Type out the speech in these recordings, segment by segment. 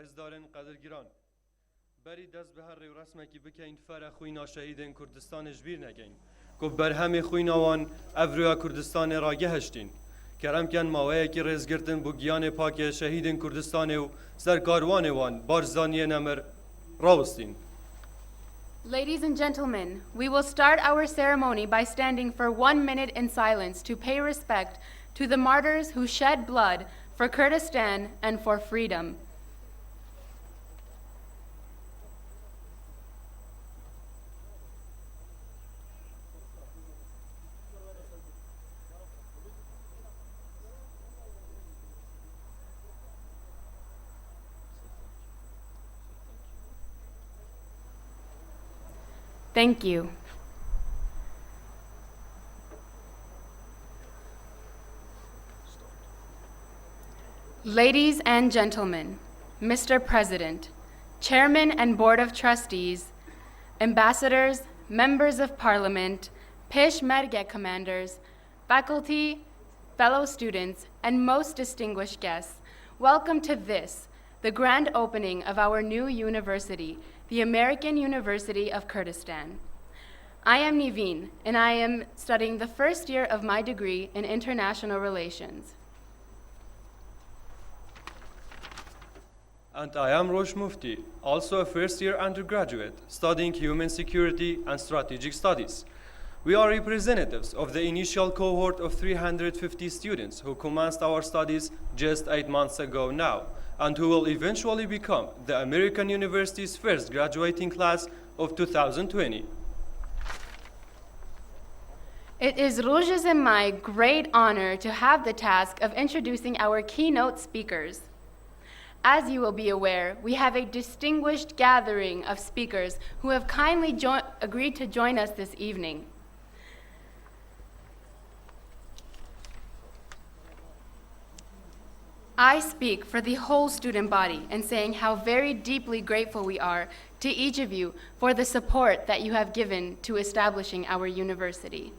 رزدارن قدرگیران بری دست به هر ریو رسمکی بکین فر خوینا شهیدین کردستان جبیر نگین گفت بر همه خویناوان افرویا کردستان راگه هشتین کرم کن ماوه کی رزگرتن بو گیان پاک شهیدین کردستان و سرکاروان وان بارزانی نمر راوستین. Ladies and gentlemen, we will start our ceremony by standing for 1 minute in silence to pay respect to the martyrs who shed blood for Kurdistan and for freedom. Thank you. Ladies and gentlemen, Mr. President, Chairman and Board of Trustees, Ambassadors, Members of Parliament, Peshmerga commanders, faculty, fellow students, and most distinguished guests, welcome to this, the grand opening of our new university, the American University of Kurdistan. I am Niveen, and I am studying the first year of my degree in international relations. And I am Rosh Mufti, also a first-year undergraduate, studying human security and strategic studies. We are representatives of the initial cohort of 350 students who commenced our studies just 8 months ago now, and who will eventually become the American University's first graduating class of 2020. It is Roj's and my great honor to have the task of introducing our keynote speakers. As you will be aware, we have a distinguished gathering of speakers who have kindly agreed to join us this evening. I speak for the whole student body in saying how very deeply grateful we are to each of you for the support that you have given to establishing our university.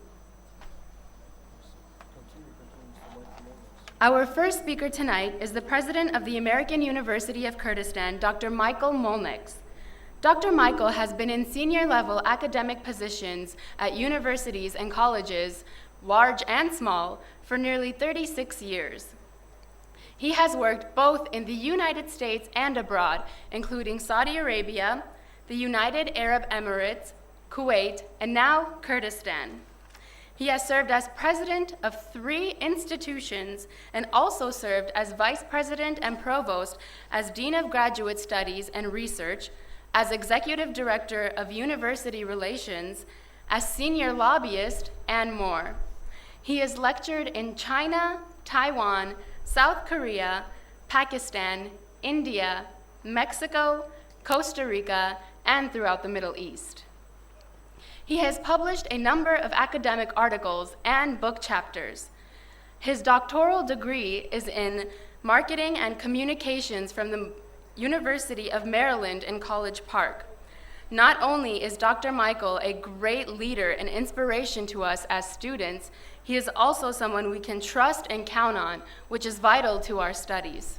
Our first speaker tonight is the president of the American University of Kurdistan, Dr. Michael Mullenix. Dr. Michael has been in senior-level academic positions at universities and colleges, large and small, for nearly 36 years. He has worked both in the United States and abroad, including Saudi Arabia, the United Arab Emirates, Kuwait, and now Kurdistan. He has served as president of 3 institutions and also served as vice president and provost, as dean of graduate studies and research, as executive director of university relations, as senior lobbyist, and more. He has lectured in China, Taiwan, South Korea, Pakistan, India, Mexico, Costa Rica, and throughout the Middle East. He has published a number of academic articles and book chapters. His doctoral degree is in marketing and communications from the University of Maryland in College Park. Not only is Dr. Michael a great leader and inspiration to us as students, he is also someone we can trust and count on, which is vital to our studies.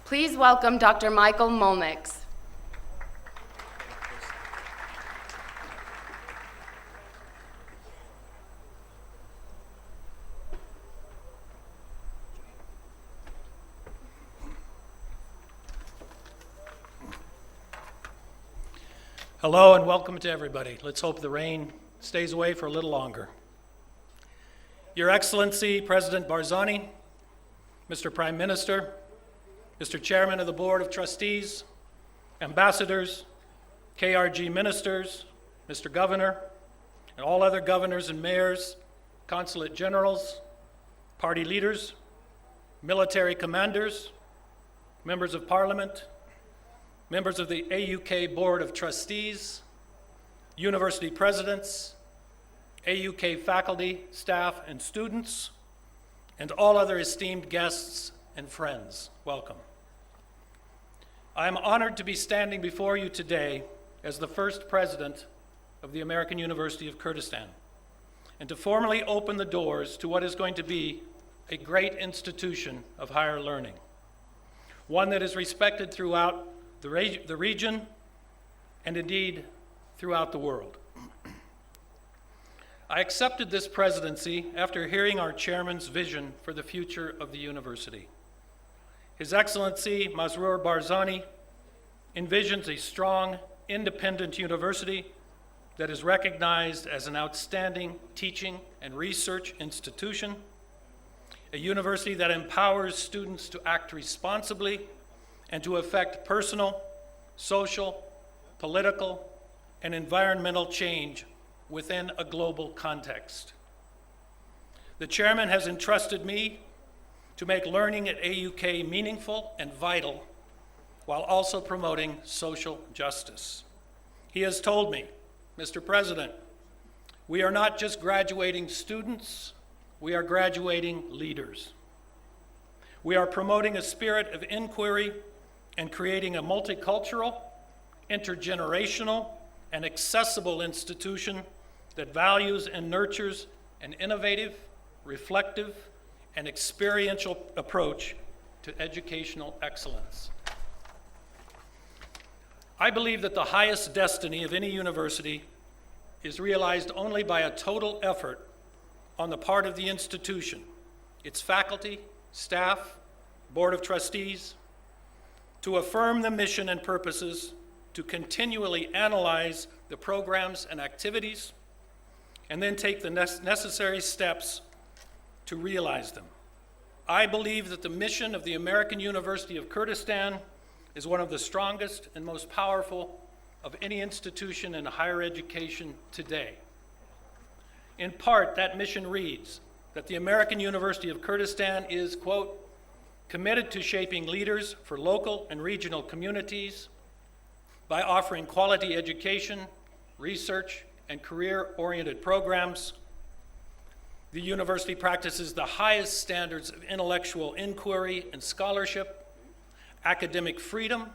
Please welcome Dr. Michael Mullenix. Hello and welcome to everybody. Let's hope the rain stays away for a little longer. Your Excellency, President Barzani, Mr. Prime Minister, Mr. Chairman of the Board of Trustees, Ambassadors, KRG Ministers, Mr. Governor, and all other governors and mayors, consulate generals, party leaders, military commanders, members of Parliament, members of the AUK Board of Trustees, university presidents, AUK faculty, staff, and students, and all other esteemed guests and friends, welcome. I am honored to be standing before you today as the first president of the American University of Kurdistan, and to formally open the doors to what is going to be a great institution of higher learning. one that is respected throughout the region and indeed throughout the world. I accepted this presidency after hearing our chairman's vision for the future of the university. His Excellency Masroor Barzani envisions a strong, independent university that is recognized as an outstanding teaching and research institution, a university that empowers students to act responsibly and to effect personal, social, political, and environmental change within a global context. The chairman has entrusted me to make learning at AUK meaningful and vital while also promoting social justice. He has told me, Mr. President, we are not just graduating students, we are graduating leaders. We are promoting a spirit of inquiry and creating a multicultural, intergenerational, and accessible institution that values and nurtures an innovative, reflective, and experiential approach to educational excellence. I believe that the highest destiny of any university is realized only by a total effort on the part of the institution, its faculty, staff, board of trustees, to affirm the mission and purposes, to continually analyze the programs and activities, and then take the necessary steps to realize them. I believe that the mission of the American University of Kurdistan is one of the strongest and most powerful of any institution in higher education today. In part, that mission reads that the American University of Kurdistan is, quote, committed to shaping leaders for local and regional communities by offering quality education, research, and career-oriented programs. The university practices the highest standards of intellectual inquiry and scholarship, academic freedom,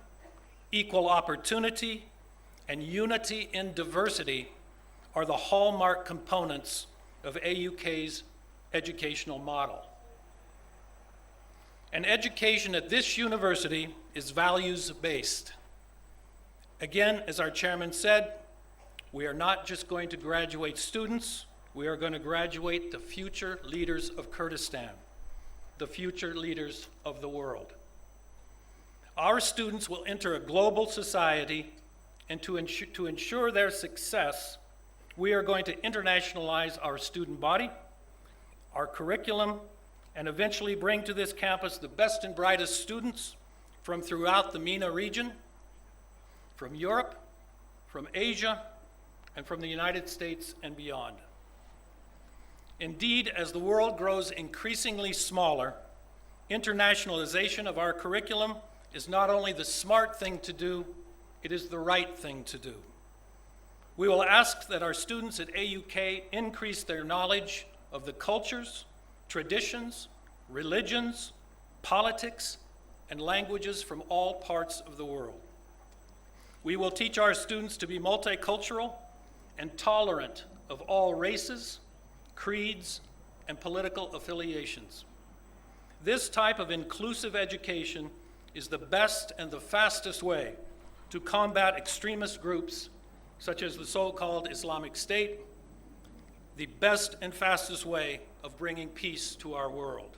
equal opportunity, and unity in diversity are the hallmark components of AUK's educational model. And education at this university is values-based. Again, as our chairman said, we are not just going to graduate students, we are going to graduate the future leaders of Kurdistan, the future leaders of the world. Our students will enter a global society, and to ensure their success, we are going to internationalize our student body, our curriculum, and eventually bring to this campus the best and brightest students from throughout the MENA region, from Europe, from Asia, and from the United States and beyond. Indeed, as the world grows increasingly smaller, internationalization of our curriculum is not only the smart thing to do, it is the right thing to do. We will ask that our students at AUK increase their knowledge of the cultures, traditions, religions, politics, and languages from all parts of the world. We will teach our students to be multicultural and tolerant of all races, creeds, and political affiliations. This type of inclusive education is the best and the fastest way to combat extremist groups such as the so-called Islamic State, the best and fastest way of bringing peace to our world.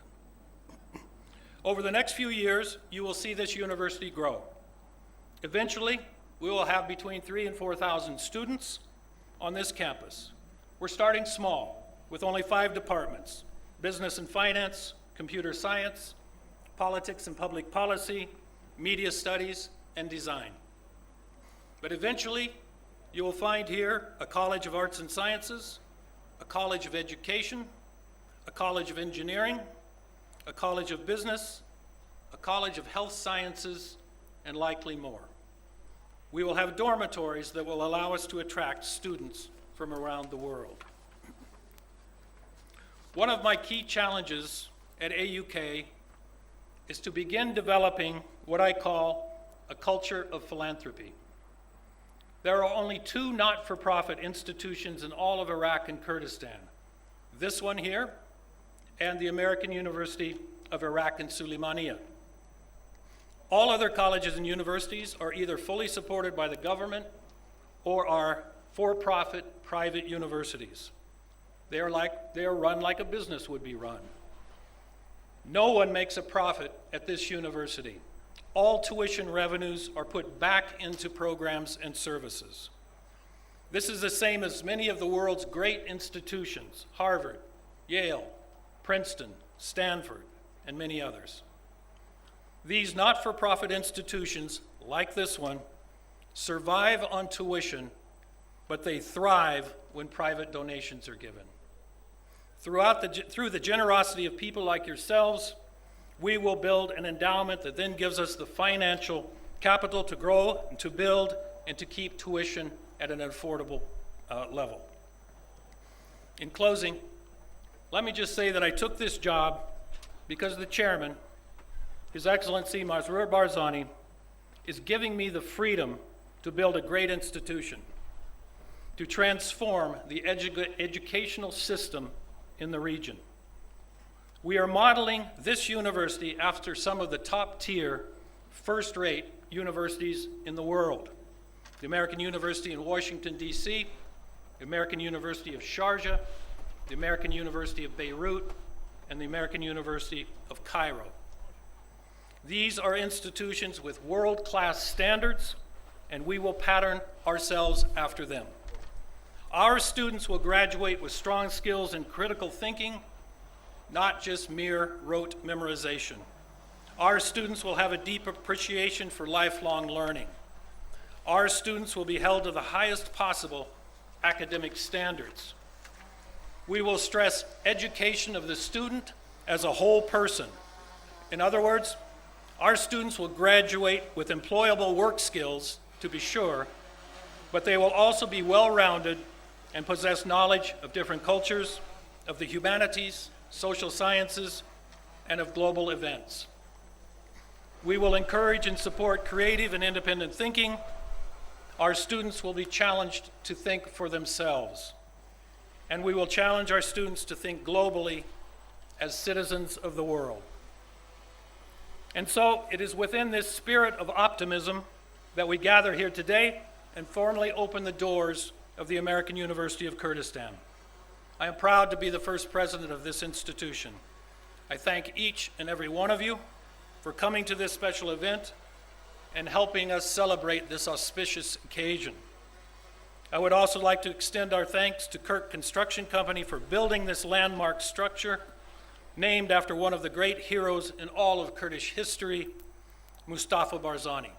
Over the next few years, you will see this university grow. Eventually, we will have between 3,000 and 4,000 students on this campus. We're starting small, with only 5 departments: business and finance, computer science, politics and public policy, media studies, and design. But eventually, you will find here a College of Arts and Sciences, a College of Education, a College of Engineering, a College of Business, a College of Health Sciences, and likely more. We will have dormitories that will allow us to attract students from around the world. One of my key challenges at AUK is to begin developing what I call a culture of philanthropy. There are only 2 not-for-profit institutions in all of Iraq and Kurdistan, this one here and the American University of Iraq in Sulaymaniyah. All other colleges and universities are either fully supported by the government or are for-profit private universities. They are run like a business would be run. No one makes a profit at this university. All tuition revenues are put back into programs and services. This is the same as many of the world's great institutions, Harvard, Yale, Princeton, Stanford, and many others. These not-for-profit institutions, like this one, survive on tuition, but they thrive when private donations are given. Through the generosity of people like yourselves, we will build an endowment that then gives us the financial capital to grow and to build and to keep tuition at an affordable level. In closing, let me just say that I took this job because the chairman, His Excellency Masroor Barzani, is giving me the freedom to build a great institution, to transform the educational system in the region. We are modeling this university after some of the top-tier, first-rate universities in the world. The American University in Washington, D.C., the American University of Sharjah, the American University of Beirut, and the American University of Cairo. These are institutions with world-class standards, and we will pattern ourselves after them. Our students will graduate with strong skills in critical thinking, not just mere rote memorization. Our students will have a deep appreciation for lifelong learning. Our students will be held to the highest possible academic standards. We will stress education of the student as a whole person. In other words, our students will graduate with employable work skills, to be sure, but they will also be well-rounded and possess knowledge of different cultures, of the humanities, social sciences, and of global events. We will encourage and support creative and independent thinking. Our students will be challenged to think for themselves. And we will challenge our students to think globally as citizens of the world. And so it is within this spirit of optimism that we gather here today and formally open the doors of the American University of Kurdistan. I am proud to be the first president of this institution. I thank each and every one of you for coming to this special event and helping us celebrate this auspicious occasion. I would also like to extend our thanks to Kirk Construction Company for building this landmark structure, named after one of the great heroes in all of Kurdish history, Mustafa Barzani.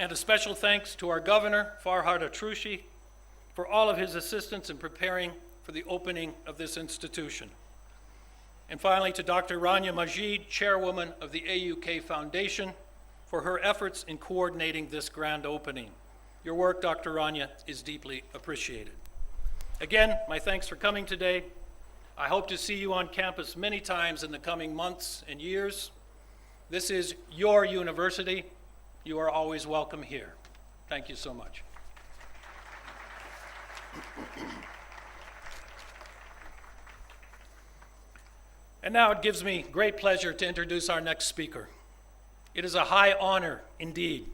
And a special thanks to our governor, Farhad Atrushi, for all of his assistance in preparing for the opening of this institution. And finally, to Dr. Rania Majid, chairwoman of the AUK Foundation, for her efforts in coordinating this grand opening. Your work, Dr. Rania, is deeply appreciated. Again, my thanks for coming today. I hope to see you on campus many times in the coming months and years. This is your university. You are always welcome here. Thank you so much. And now it gives me great pleasure to introduce our next speaker. It is a high honor indeed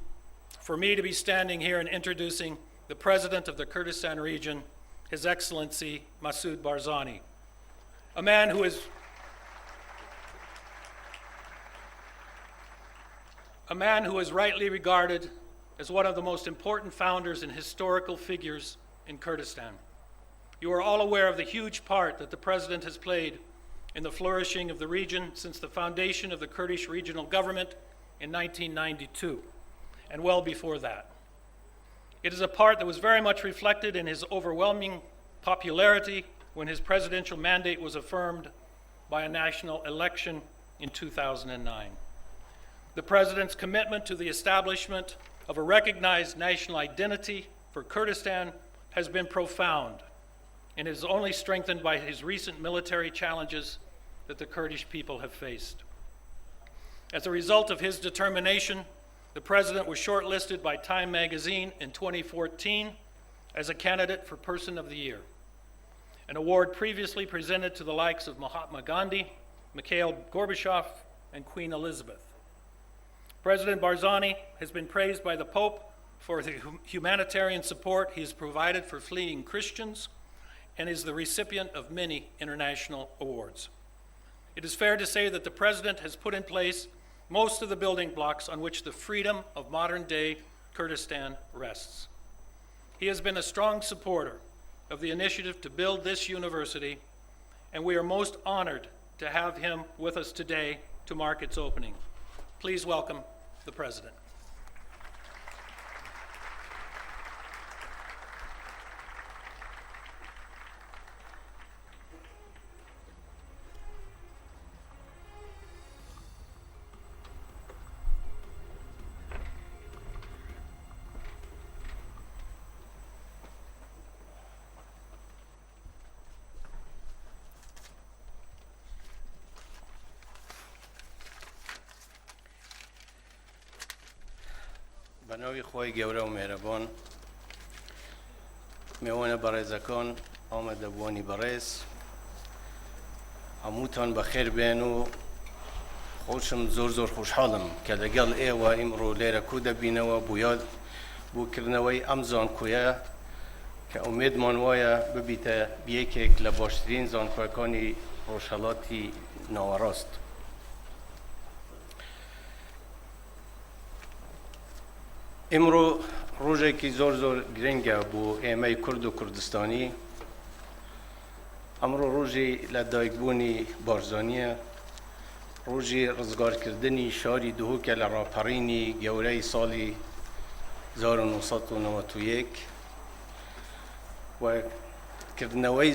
for me to be standing here and introducing the President of the Kurdistan region, His Excellency Masoud Barzani, a man who is rightly regarded as one of the most important founders and historical figures in Kurdistan. You are all aware of the huge part that the President has played in the flourishing of the region since the foundation of the Kurdish regional government in 1992, and well before that. It is a part that was very much reflected in his overwhelming popularity when his presidential mandate was affirmed by a national election in 2009. The President's commitment to the establishment of a recognized national identity for Kurdistan has been profound and is only strengthened by his recent military challenges that the Kurdish people have faced. As a result of his determination, the President was shortlisted by Time magazine in 2014 as a candidate for Person of the Year, an award previously presented to the likes of Mahatma Gandhi, Mikhail Gorbachev, and Queen Elizabeth. President Barzani has been praised by the Pope for the humanitarian support he has provided for fleeing Christians and is the recipient of many international awards. It is fair to say that the President has put in place most of the building blocks on which the freedom of modern-day Kurdistan rests. He has been a strong supporter of the initiative to build this university, and we are most honored to have him with us today to mark its opening. Please welcome the President. بناوی خوای گوره و مهربان میوان برزکان آمده بوانی برز هموتان بخیر بین و خوشم زور خوشحالم که لگل ایوه امرو لیره کوده بینه و بویاد بو کرنوی امزان کویه که امید مانوایه ببیته بیکیک لباشترین زانکویکانی روشلاتی ناوراست. امرو روزی که زور گرنگه بو ایمه کرد و کردستانی امرو روزی لدایگبونی بارزانیه روزی رزگار کردنی شاری دهو که لراپرینی گوره سالی 1991 و کردنوی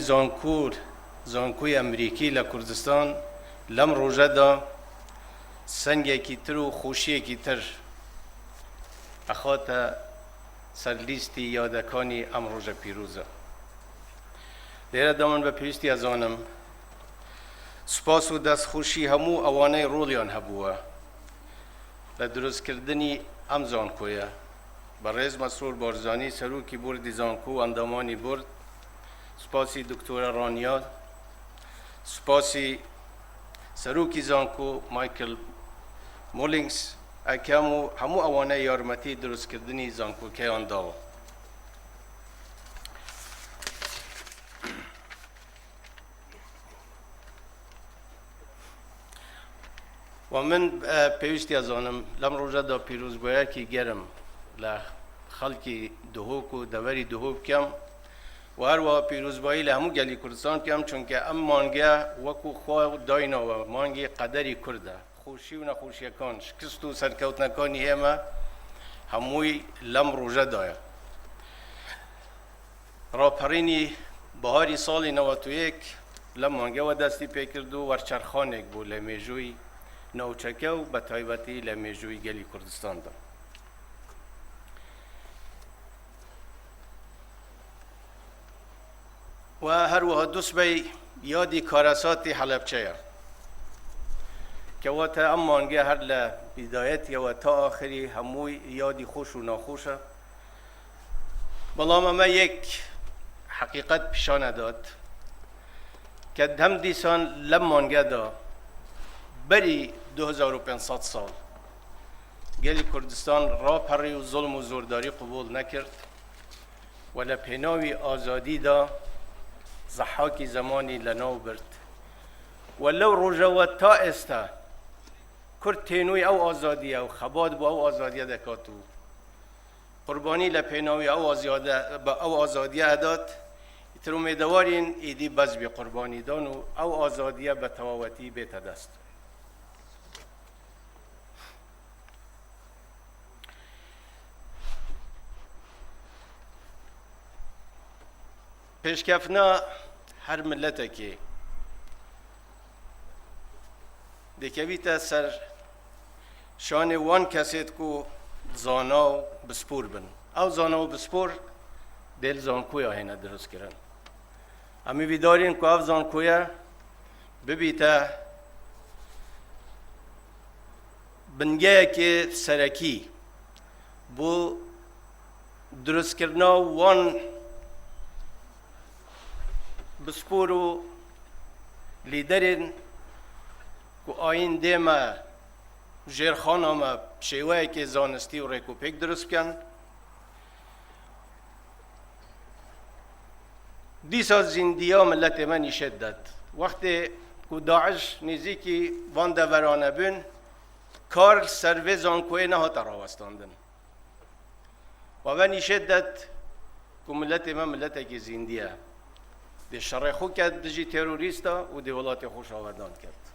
زانکوی امریکی لکردستان لم روزه دا سنگی که تر و خوشی که تر اخوات سرلیستی یادکانی امروز پیروزه. دیره دامن به پیوستی از آنم سپاس و دست خوشی همو اوانه رولیان هبوه لدرست کردنی امزان کویه برز مسرور بارزانی سروکی بردی زانکو اندامانی برد سپاسی دکتور رانیال سپاسی سروکی زانکو مایکل مولینکس اکیامو همو اوانه یارمتی درست کردنی زانکو که آن داو. و من پیوستی از آنم لم روزه دا پیروز باید که گرم لخلقی دهوک و دوری دهوک کم و هر وقت پیروز باید لهمو گلی کردستان کم چون که ام مانگه وکو خواه داینا و مانگه قدری کرده خوشی و نخوشی کن شکست و سرکوت نکانی همه هموی لم روزه داید. راپرینی بهاری سال 91 لم مانگه و دستی پیکرد و ورچرخانک بو لمیجوی نوچکه و بطایبتی لمیجوی گلی کردستان دا. و هر وقت دوست بی یادی کارساتی حلبچه که واتا امانگه هر لبدایت یا تا آخری هموی یادی خوش و ناخوشه. بلام ما یک حقیقت پیشانه داد که هم دیسان لمانگه دا بری 2500 سال گلی کردستان را پری و ظلم و زورداری قبول نکرد و لپیناوی آزادی دا زحاکی زمانی لناو برد ولو روژوات تا استا کرد تینوی او آزادی او خباد با او آزادی دکاتو قربانی لپیناوی او آزادی اداد ترو میدوارین ایدی بز بی قربانی دانو او آزادی به تواوتی بیت دست. پیشکفنا هر ملت که دکویت سر شان وان کسید کو زانا و بسپور بن او زانا و بسپور دل زانکویا هنه درست کرن امی بیدارین که او زانکویا ببیتا بنگه که سرکی بو درست کرنا وان بسپور و لیدرین که آین دیما جیرخان هم شیوه که زانستی و ریکوپیک درست کن دیسا زندیا ملت من شدت وقتی که داعش نزدیکی وان دورانه بین کار سروی زانکوی نه تراوستاندن و من شدت که ملت من ملت که زندیه دی شر خو کرد دجی تروریستا و دی ولات خوش آوردان کرد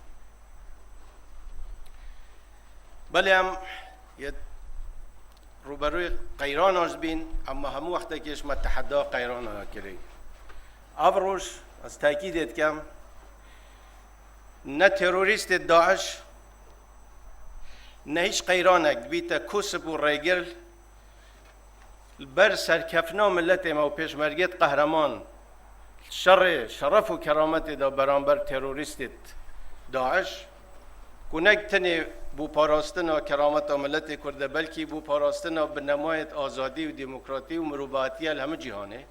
بله هم یه روبروی قیران آج بین اما همو وقتی که اشما تحدا قیران ها کری افروش از تاکیدت کم نه تروریست داعش نه هیچ قیرانک بیتا کسب و ریگل بر سرکفنا ملت ما و پیشمرگت قهرمان شرف و کرامت دا برانبر تروریست داعش کنک تنی بو پاراستنا کرامت ملت کرده بلکی بو پاراستنا بنمایت آزادی و دموکراتی و مروباتی همه جهانه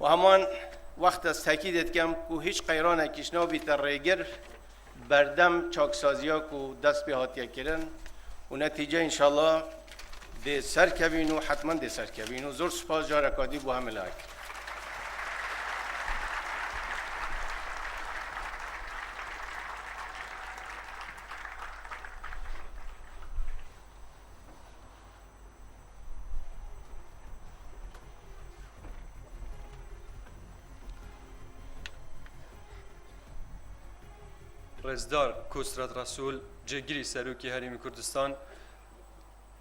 و همان وقت از تاکیدت کم که هیچ قیرانه کشنا بیتا ریگر بردم چاکسازیا کو دست به هاتیه کرن و نتیجه انشالله ده سر کبین و حتما ده سر کبین و زور سپاس جارکادی بو همه لاک رزدار کسرت رسول جگیری سروکی هریم کردستان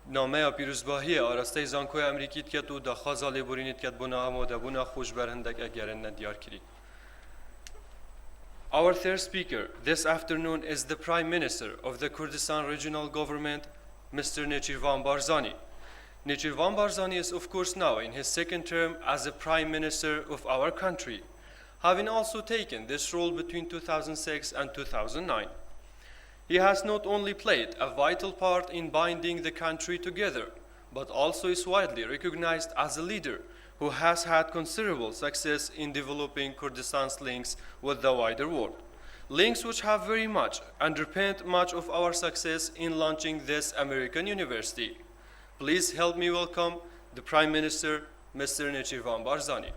نامه پیروزباهی آراسته زانکوی امریکیت کت و دخوازا لیبورینیت کت بنا آماده بنا خوش برهندک اگرن ندیار کری. Our third speaker this afternoon is the Prime Minister of the Kurdistan Regional Government, Mr. Nechirvan Barzani. Nechirvan Barzani is of course now in his second term as the Prime Minister of our country, having also taken this role between 2006 and 2009. He has not only played a vital part in binding the country together, but also is widely recognized as a leader who has had considerable success in developing Kurdistan's links with the wider world. Links which have very much underpinned much of our success in launching this American university. Please help me welcome the Prime Minister, Mr. Nechirvan Barzani.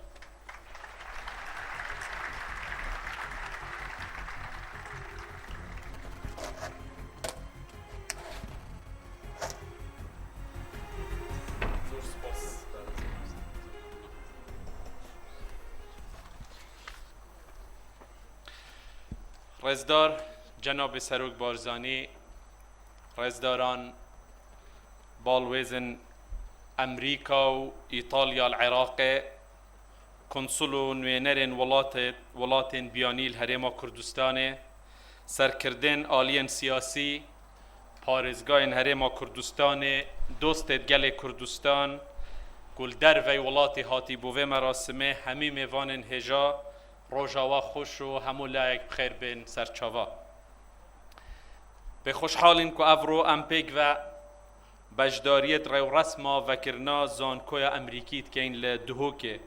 رزدار جناب سروک بارزانی، رزداران بالویزن امریکا و ایتالیا العراق، کنسول و نوینرین ولاتین بیانی الهرم کردستان، سرکردن آلین سیاسی، پارزگاه هرم کردستان، دوست گل کردستان، گلدر و ولات هاتی بوه مراسمه همی میوان هجا روژاوا خوش و همو لایک بخیر بین سرچاوا به خوشحالین که افرو امپیک و بجداریت رو رسما وکرنا زانکویا امریکیت که این لدهو که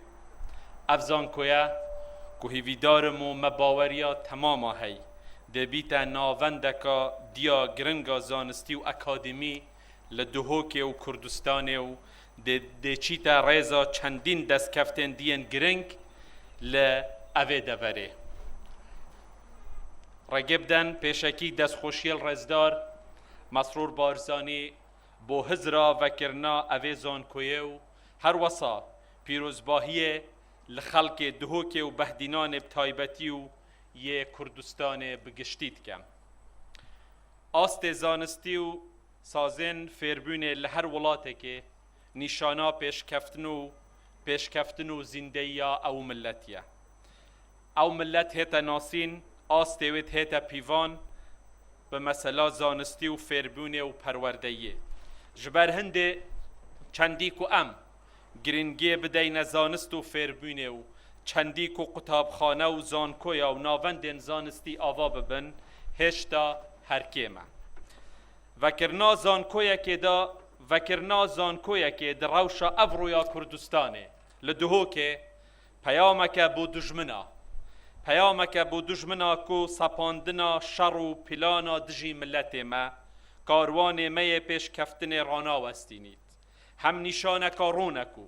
اف زانکویا که هیویدارم و مباوریا تماما هی دبیتا ناوندکا دیا گرنگا زانستی و اکادمی لدهو که و کردستان و دچیتا ریزا چندین دست کفتن دین گرنگ اوه دبره رگبدن پیشکی دست خوشیل رزدار مسرور بارزانی بو هزرا وکرنا اوه زانکویه و هر وصا پیروزباهی لخلق دهوک و بهدینان بتایبتی و یه کردستان بگشتید کم آست زانستی و سازن فیربون لهر ولاته که نشانا پیشکفتن و زندهیا او ملتیه او ملت هیتا ناسین آستویت هیتا پیوان به مسئله زانستی و فیربونه و پروردهیه جبر هنده چندی کو ام گرینگی بدین زانست و فیربونه و چندی کو قطابخانه و زانکویا و ناوندین زانستی آوا ببن هشتا هرکیمه وکرنا زانکویا که در روشا افرویا کردستانه لدهو که پیامک بو دجمنا کو سپاندنا شر و پلانا دجی ملت ما کاروان می پیش کفتن رانا وستینید هم نیشانک رونکو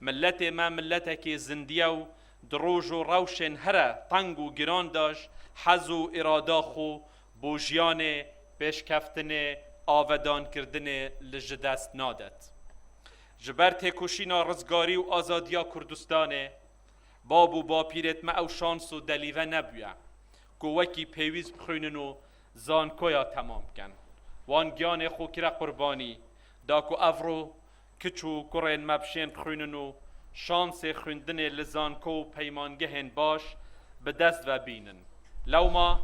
ملت ما ملتک زندیه و دروژ و روشن هره تنگ و گران داشت حز و ارادا خو بوجیان پیش کفتن آودان کردن لجدست نادت جبر تکوشینا رزگاری و آزادیا کردستانه بابو با پیرت ما او شانس و دلیوه نبویه که وکی پیویز بخوینن و زانکویا تمام کن وان گیان خوکره قربانی دا که افرو کچو کرین مبشین بخوینن و شانس خوندن لزانکو پیمانگهن باش به دست و بینن لو ما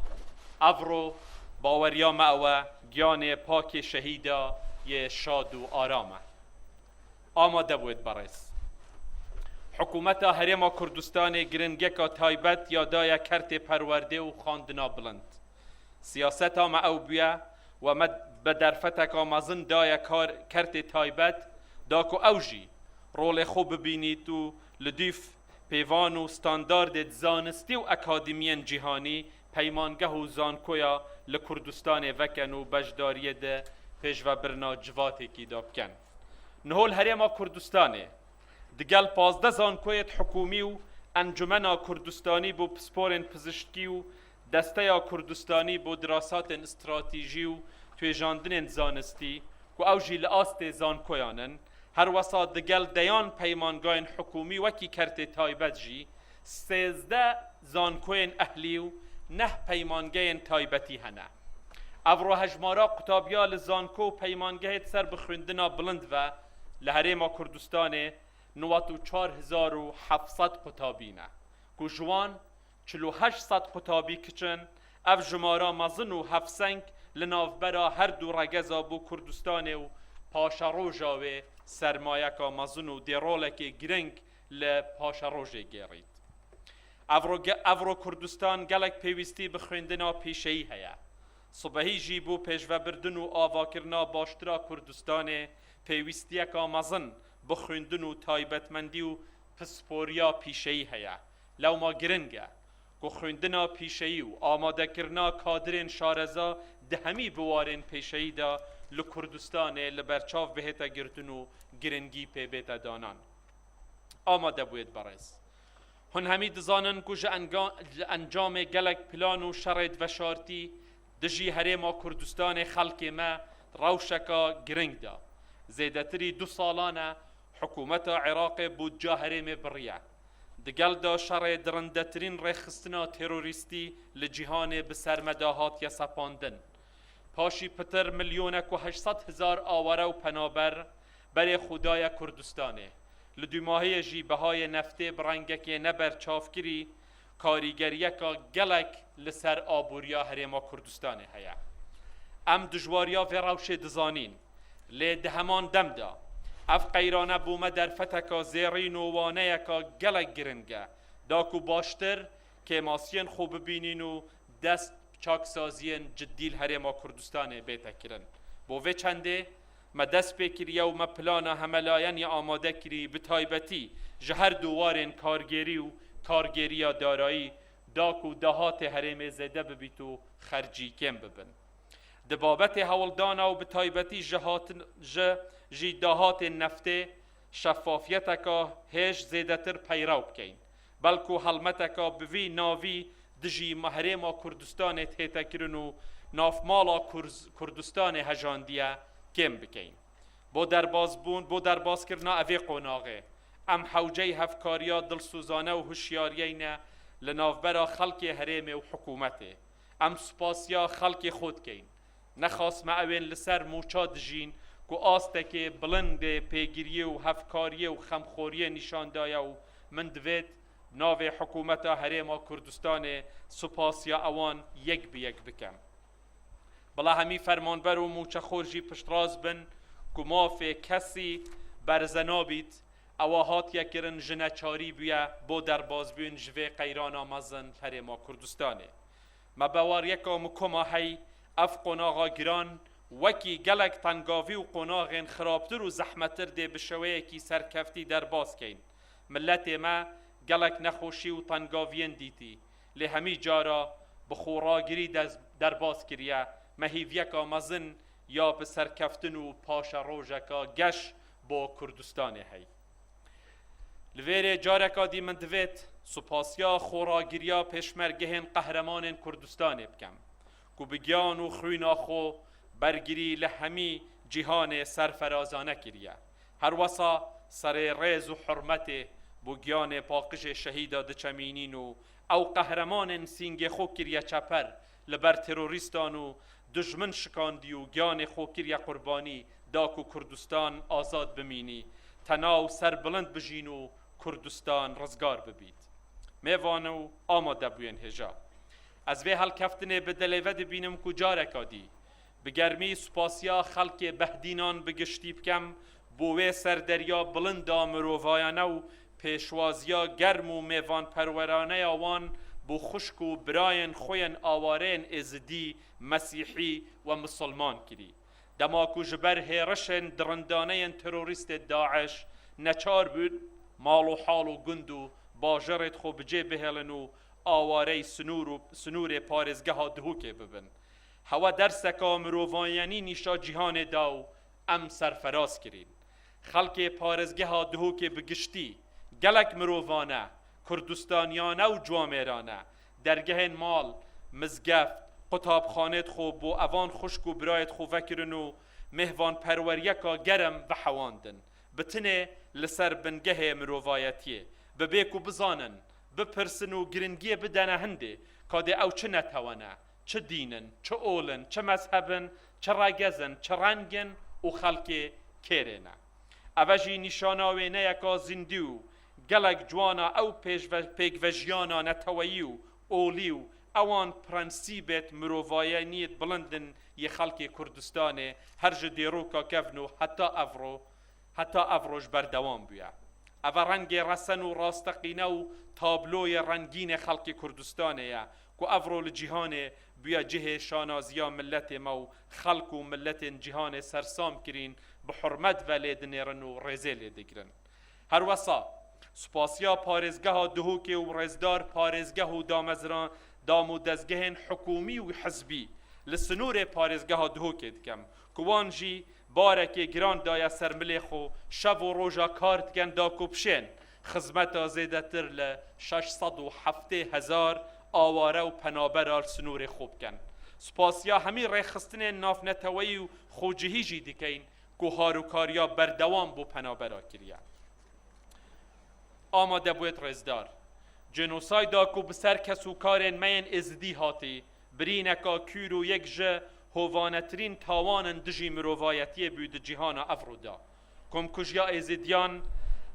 افرو باوریا معوه گیان پاک شهیدا یه شاد و آرامه آماده بود برس حکومت هرما کردستان گرنگکا تایبت یادای کرت پرورده و خواندنا بلند سیاست ما او بیا و مد بدرفتک آمازن دای کرت تایبت داکو اوجی رول خوب ببینید و لدیف پیوان و ستاندارد زانستی و اکادمیان جهانی پیمانگه و زانکویا لکردستان وکن و بجداری ده پیش و برنا جواتی کی داب کن نهول هرما کردستانه دگل 15 زانکویت حکومی و انجمنا کردستانی بو پسپورن پزشکی و دسته کردستانی بو دراسات استراتیجی و تویجاندن زانستی که اوجی لآست زانکویانن هر وسط دگل دیان پیمانگاین حکومی وکی کرت تایبت جی 13 زانکوین اهلی و 9 پیمانگاین تایبتی هنه افرو هجمارا قطابیا لزانکو پیمانگهت سر بخوندنا بلند و لهرما کردستانه 94700 قطابینه که جوان 4800 قطابی کچن اف جمارا مزن و هفسنگ لنافبرا هر دو رگزا بو کردستانه و پاشا روژاوه سرمایکا مزن و دیرولک گرنگ لپاشا روژه گیرید افرو کردستان گلک پیوستی بخوندنا پیشهی هیا صبحی جی بو پیشو بردن و آواکرنا باشترا کردستان پیوستیکا مزن بخوندن و تایبتمندی و پسپوریا پیشهی هیا لو ما گرنگه که خوندنا پیشهی و آماده کرنا کادرین شارزا دهمی بوارین پیشهی دا لکردستان لبرچاف بهتا گرتن و گرنگی پی بیتا دانان آماده بوید برس هن همی دزانن که انجام گلک پلان و شرط و شارتی دجی هرما کردستان خلق ما روشکا گرنگ دا زیدتری 2 سالانه حکومت عراق بود جا هرم بریه دگل دا شر درندترین رخستنا تروریستی لجهان بسرمداهات یا سپاندن پاشی پتر 1,800,000 آوره و پنابر بر خدای کردستانه لدوماهی جی بهای نفته برنگک نبر چافگیری کاریگریکا گلک لسر آبوریا هرما کردستانه هیا ام دجواریا و روش دزانین لی دهمان دم دا اف قیرانه بومه در فتکا زیرین و وانه یکا گلک گرنگه داکو باشتر که ماسین خوب ببینین و دست چاکسازین جدیل هرما کردستان بیتا کرن بوه چنده ما دست بکری و ما پلانا هملاین یا آماده کری بتایبتی جهر دوارین کارگیری و کارگیریا دارایی داکو دهات هرم زده ببیتو خرجی کم ببن دبابت هولدانا و بتایبتی جی دهات نفته شفافیتکا هیچ زیدتر پیراو بکین بلکو حلمتکا بوی ناوی دجی هرما کردستان تیتا کرن و نافمالا کردستان هجاندیه کم بکین بو درباز کرنا اوی قوناغه ام حوجه هفکاریا دلسوزانه و هوشیاریینه لنافبرا خلق هرم و حکومته ام سپاسیا خلق خود کین نخواست ما اوین لسر موچا دجین که آسته بلند پیگیری و هفکاری و خمخوری نشاندایا و من دوید ناو حکومت هرما کردستان سپاسیا اوان یک بیک بکم بلا همی فرمانبر و موچه خورجی پشتراز بن که مافه کسی برزنابید اواهات یکرن جنچاری بیا بو در باز بین جوه قیران آمازن هرما کردستانه ما بوار یکا مکما هی اف قناغا گران وکی گلک تنگاوی و قناغین خرابتر و زحمتر ده بشوه کی سرکفتی در باز کین ملت ما گلک نخوشی و تنگاوین دیتی لی همی جارا بخوراگیری در باز کریا مهیویکا مزن یا به سرکفتن و پاش روژکا گش با کردستان هی لویر جارکا دی من دوید سپاسیا خوراگیریا پشمرگهن قهرمان کردستان بکم کو بگیان و خوینا خو برگیری لهمی جهان سرفرازانه کریه هر وسا سر ریز و حرمت بگیان پاقش شهیدا دچمینین و او قهرمان سینگ خو کریه چپر لبر تروریستان و دشمن شکاندی و گیان خو کریه قربانی داکو کردستان آزاد بمینی تناو سر بلند بجین و کردستان رزگار ببید میوانو آماده بوین هجا از وی هل کفتنه به دلیود بینم کجارکا دی بگرمی سپاسیا خلق بهدینان بگشتی بکم بوه سردریا بلندا مرووایانه و پیشوازیا گرم و میوان پرورانه آوان بو خشک و براین خوین آوارین ازدی مسیحی و مسلمان کری دماکو جبر هیرشن درندانه تروریست داعش نچار بود مال و حال و گند و باجرت خو بجه بهلن و آواره سنور پارزگه ها دهوکه ببن هوا درسکا مرووایانی نیشا جهان داو ام سرفراز کرین خلق پارزگه ها دهوکه بگشتی گلک مرووانه کردستانیانه و جوامرانه درگه مال مزگفت قطاب خانت خو بو اوان خشک و برایت خو وکرن و مهوان پروریکا گرم و حواندن بتنه لسر بنگه مرووایتیه ببیکو بزانن بپرسن و گرنگی بدنه هنده کاده او چه نتوانه چه دینن چه اولن چه مذهبن چه رگزن چه رنگن و خلق کرنه اوجی نشاناوینه یکا زندیو گلک جوانا او پیگوژیانا نتوییو اولیو اوان پرنسیبت مرووایانیت بلندن یه خلق کردستانه هر جدیروکا کفنو حتی افروش بردوام بیا او رنگ رسن و راستقینه و تابلوی رنگین خلق کردستانه یا که افرو لجهان بیا جه شانازیا ملت ما و خلق و ملت جهان سرسام کرین به حرمت ولید نیرن و رزه لیدگرن هر وسا سپاسیا پارزگه ها دهوکه و رزدار پارزگه و دامو دزگهن حکومی و حزبی لسنور پارزگه ها دهوکه دکم کوانجی بارکی گران دایا سرملیخو شب و روژا کارت گن دا کبشن خدمت زیده تر ل 607,000 آواره و پنابرار سنور خوب کن سپاسیا همین ریخستن ناف نتوی و خوجهی جی دکین که هاروکاریا بردوام بو پنابرا کریا آماده بوید رزدار جنوسای دا که بسر کسو کارن مین ازدی هاتی برینکا کیرو یک جه هوانترین تاوان دجی مرووایتی بود جهان افرودا کم کجیا ازدیان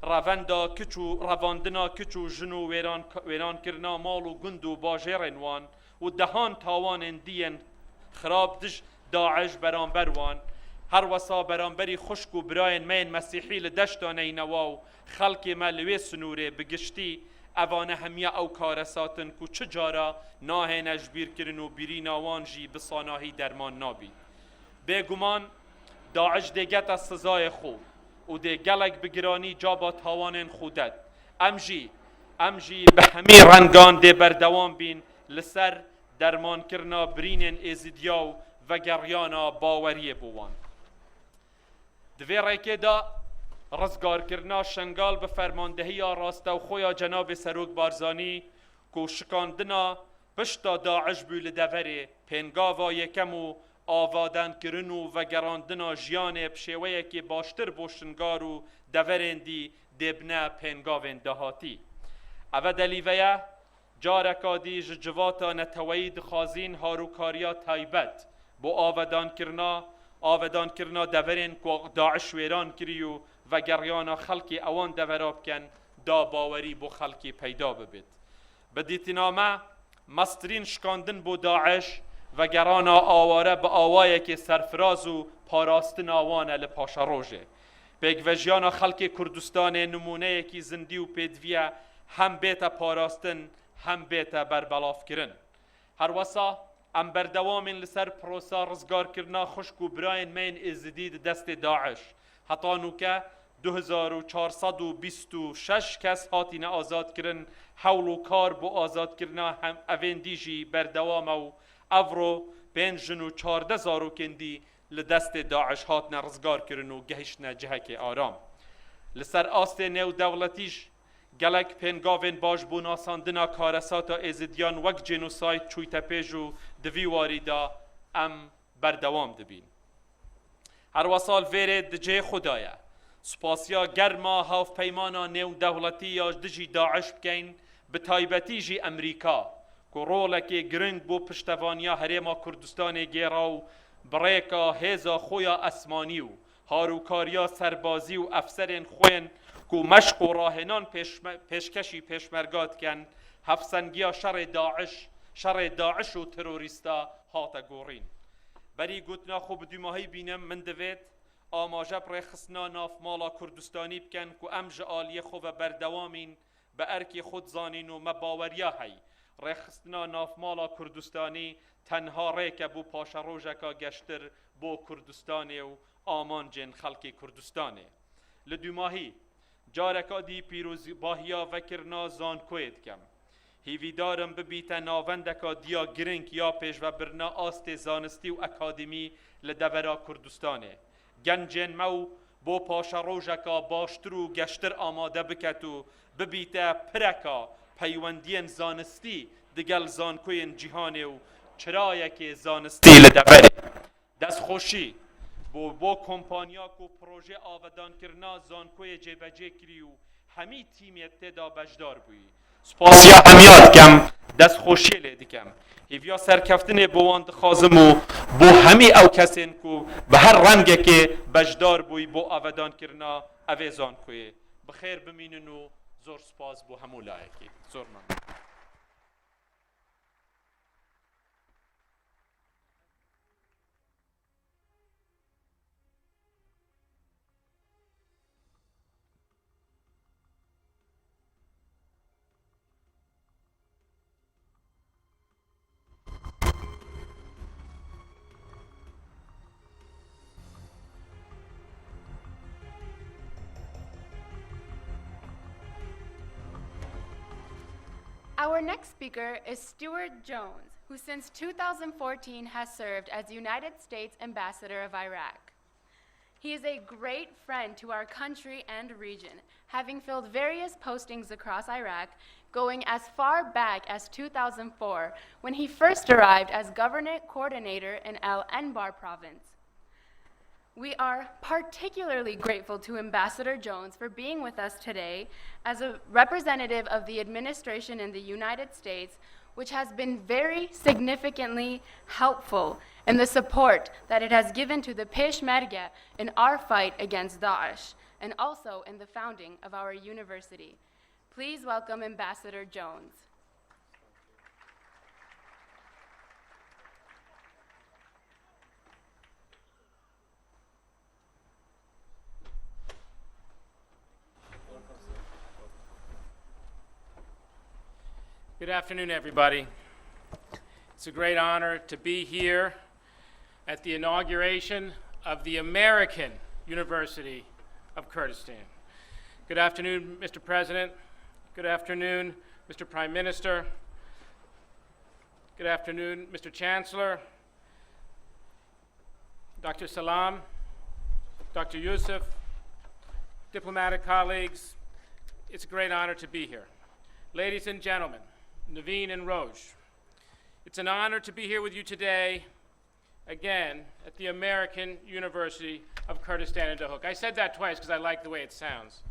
رواندنا کچو جنو ویران کرنا مال و گند و باجرن وان و دهان تاوان دین خراب دج داعش برانبر وان هر وسا برانبری خشک و براین مین مسیحی لدشتانه اینواو خلق ملوی سنوره بگشتی اوانه همیا او کارساتن کو چجارا ناه نجبیر کرن و بیری ناوان جی بساناهی درمان نابید بگمان داعش دیگت از سزای خو و دی گلک بگرانی جابا تاوانن خودت امجی به همی رنگان دی بردوام بین لسر درمان کرنا برینن ازیدیاو و گریانا باوری بوان دوی ریکه دا رزگار کرنا شنگال به فرماندهی راسته و خویا جناب سروک بارزانی کو شکاندنا پشتا داعش بول دوره پنگاوا یکم و آوادن کرنو و گراندنا جیان بشویه که باشتر بوشنگار و دورندی دبنه پنگاوین دهاتی او دلیویه جارکادی جواتا نتوید خازین هاروکاریا تایبت بو آوادان کرنا دورین که داعش ویران کریو و گریانا خلقی اوان دوراب کن دا باوری بو خلقی پیدا ببید بدیتنامه مسترین شکاندن بو داعش و گرانا آواره به آوایه که سرفراز و پاراستن آوانه لپاشا روژه بگوژیانا خلق کردستان نمونه که زندی و پیدویه هم بیتا پاراستن هم بیتا بربلاف کرن هر وسا ام بردوامین لسر پروسا رزگار کرنا خشک و براین مین ازدید دست داعش حتی نوکه 2426 کس هاتین آزاد کرن حول و کار بو آزاد کرنا هم اوین دیجی بردوام و افرو 5,014 کندی لدست داعش هاتنا رزگار کرن و گهشنا جهک آرام لسر آست نو دولتیش گلک پنگاوین باش بوناساندنا کارساتا ازدیان وک جنوساید چویتا پیجو دوی واریدا ام بردوام دبین هر وصال ویره دجه خدایا سپاسیا گرما هاف پیمانا نو دولتی یا دجی داعش بکین به تایبتی جی امریکا که رولکی گرنگ بو پشتوانیا هریما کردستان گیراو بریکا هیزا خویا اسمانیو هاروکاریا سربازی و افسرین خوین که مشق و راهنان پیشکشی پیشمرگات کن هفسنگیا شر داعش و تروریستا هاتا گورین بری گوتنا خوب دوماهی بینم من دوید آماجه برای خسنا ناف مالا کردستانی بکن که امج آلیه خوب بردوامین به ارکی خود زانین و مباوریا هی رخصتنا ناف مالا کردستانی تنها ریک بو پاشا روژکا گشتر بو کردستانی و آمان جن خلق کردستانی لدوماهی جارکا دی پیروزی باهیا وکرنا زان کوید کم هیوی دارم ببیتا ناوندکا دیا گرنگ یا پیش و برنا آست زانستی و اکادمی لدورا کردستانی گنجن مو بو پاشا روژکا باشترو گشتر آماده بکتو ببیتا پرکا پیوندین زانستی دگل زانکوین جیهانی و چرایک زانستی لدوری دست خوشی بو کمپانیا کو پروژه آودان کرنا زانکوی جبجه کری و همی تیمیت تدا بجدار بوی سپاسیا همیاد کم دست خوشی لیدی کم هیویا سرکفتن بواند خازم و بو همی او کسین کو به هر رنگه که بجدار بوی بو آودان کرنا اوه زانکوی بخیر بمینن و زور سپاس بو همو لایکی زور من Our next speaker is Stuart Jones, who since 2014 has served as United States Ambassador of Iraq. He is a great friend to our country and region, having filled various postings across Iraq, going as far back as 2004, when he first arrived as Government Coordinator in Al Anbar province. We are particularly grateful to Ambassador Jones for being with us today as a representative of the administration in the United States, which has been very significantly helpful in the support that it has given to the Peshmerga in our fight against Daesh, and also in the founding of our university. Please welcome Ambassador Jones. Good afternoon, everybody. It's a great honor to be here at the inauguration of the American University of Kurdistan. Good afternoon, Mr. President. Good afternoon, Mr. Prime Minister. Good afternoon, Mr. Chancellor, Dr. Salam, Dr. Youssef, diplomatic colleagues. It's a great honor to be here. Ladies and gentlemen, Naveen and Roj, it's an honor to be here with you today, again, at the American University of Kurdistan and Dahuk. I said that twice because I like the way it sounds.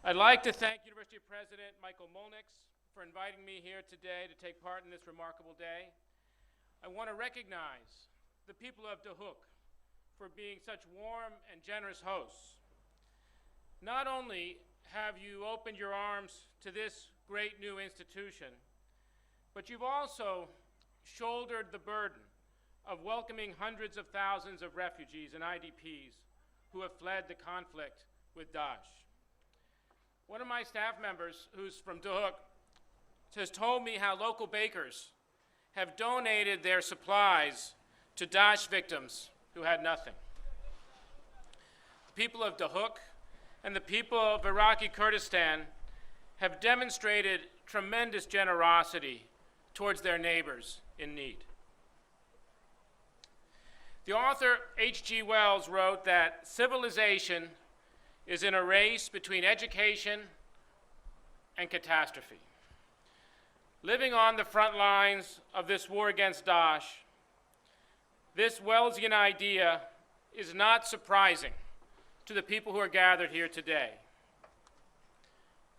I'd like to thank University President Michael Mullenix for inviting me here today to take part in this remarkable day. I want to recognize the people of Dahuk for being such warm and generous hosts. Not only have you opened your arms to this great new institution, but you've also shouldered the burden of welcoming hundreds of thousands of refugees and IDPs who have fled the conflict with Daesh. One of my staff members, who's from Dahuk, has told me how local bakers have donated their supplies to Daesh victims who had nothing. The people of Dahuk and the people of Iraqi Kurdistan have demonstrated tremendous generosity towards their neighbors in need. The author H.G. Wells wrote that civilization is in a race between education and catastrophe. Living on the front lines of this war against Daesh, this Wellesian idea is not surprising to the people who are gathered here today.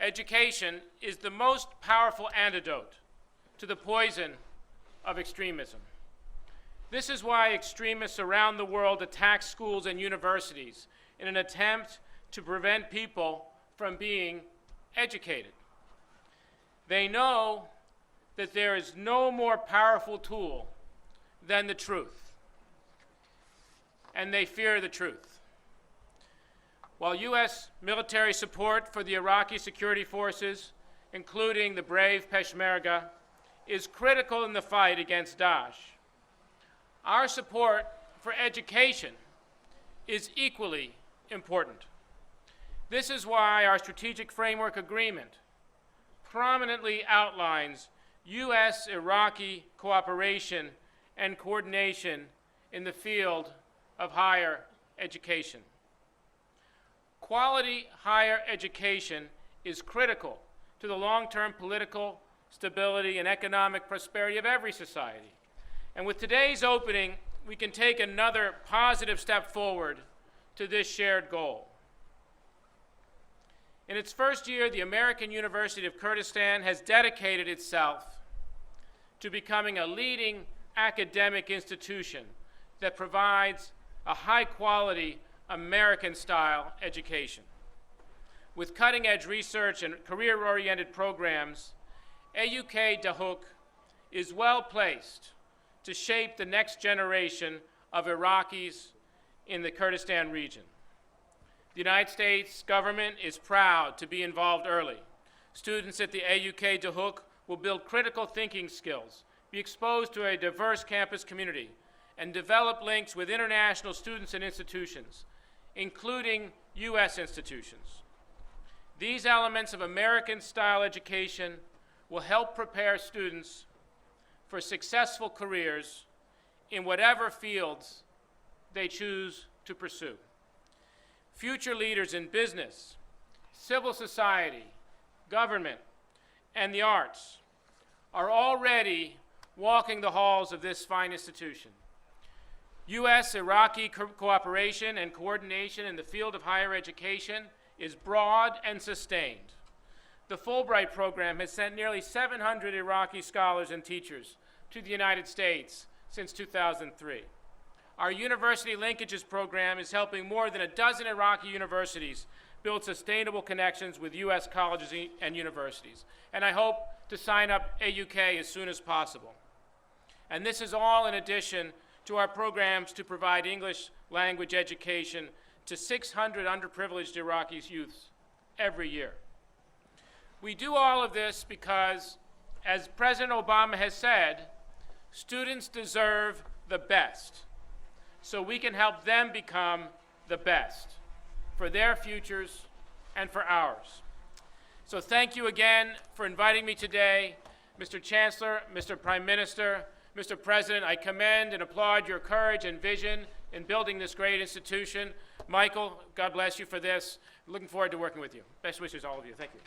Education is the most powerful antidote to the poison of extremism. This is why extremists around the world attack schools and universities in an attempt to prevent people from being educated. They know that there is no more powerful tool than the truth, and they fear the truth. While U.S. military support for the Iraqi security forces, including the brave Peshmerga, is critical in the fight against Daesh, our support for education is equally important. This is why our Strategic Framework Agreement prominently outlines U.S.-Iraqi cooperation and coordination in the field of higher education. Quality higher education is critical to the long-term political stability and economic prosperity of every society. And with today's opening, we can take another positive step forward to this shared goal. In its first year, the American University of Kurdistan has dedicated itself to becoming a leading academic institution that provides a high-quality American-style education. With cutting-edge research and career-oriented programs, AUK Dahuk is well-placed to shape the next generation of Iraqis in the Kurdistan region. The United States government is proud to be involved early. Students at the AUK Dahuk will build critical thinking skills, be exposed to a diverse campus community, and develop links with international students and institutions, including U.S. institutions. These elements of American-style education will help prepare students for successful careers in whatever fields they choose to pursue. Future leaders in business, civil society, government, and the arts are already walking the halls of this fine institution. U.S.-Iraqi cooperation and coordination in the field of higher education is broad and sustained. The Fulbright program has sent nearly 700 Iraqi scholars and teachers to the United States since 2003. Our University Linkages program is helping more than a dozen Iraqi universities build sustainable connections with U.S. colleges and universities. And I hope to sign up AUK as soon as possible. And this is all in addition to our programs to provide English language education to 600 underprivileged Iraqi youths every year. We do all of this because, as President Obama has said, students deserve the best, so we can help them become the best for their futures and for ours. So thank you again for inviting me today. Mr. Chancellor, Mr. Prime Minister, Mr. President, I commend and applaud your courage and vision in building this great institution. Michael, God bless you for this. Looking forward to working with you. Best wishes, all of you. Thank you.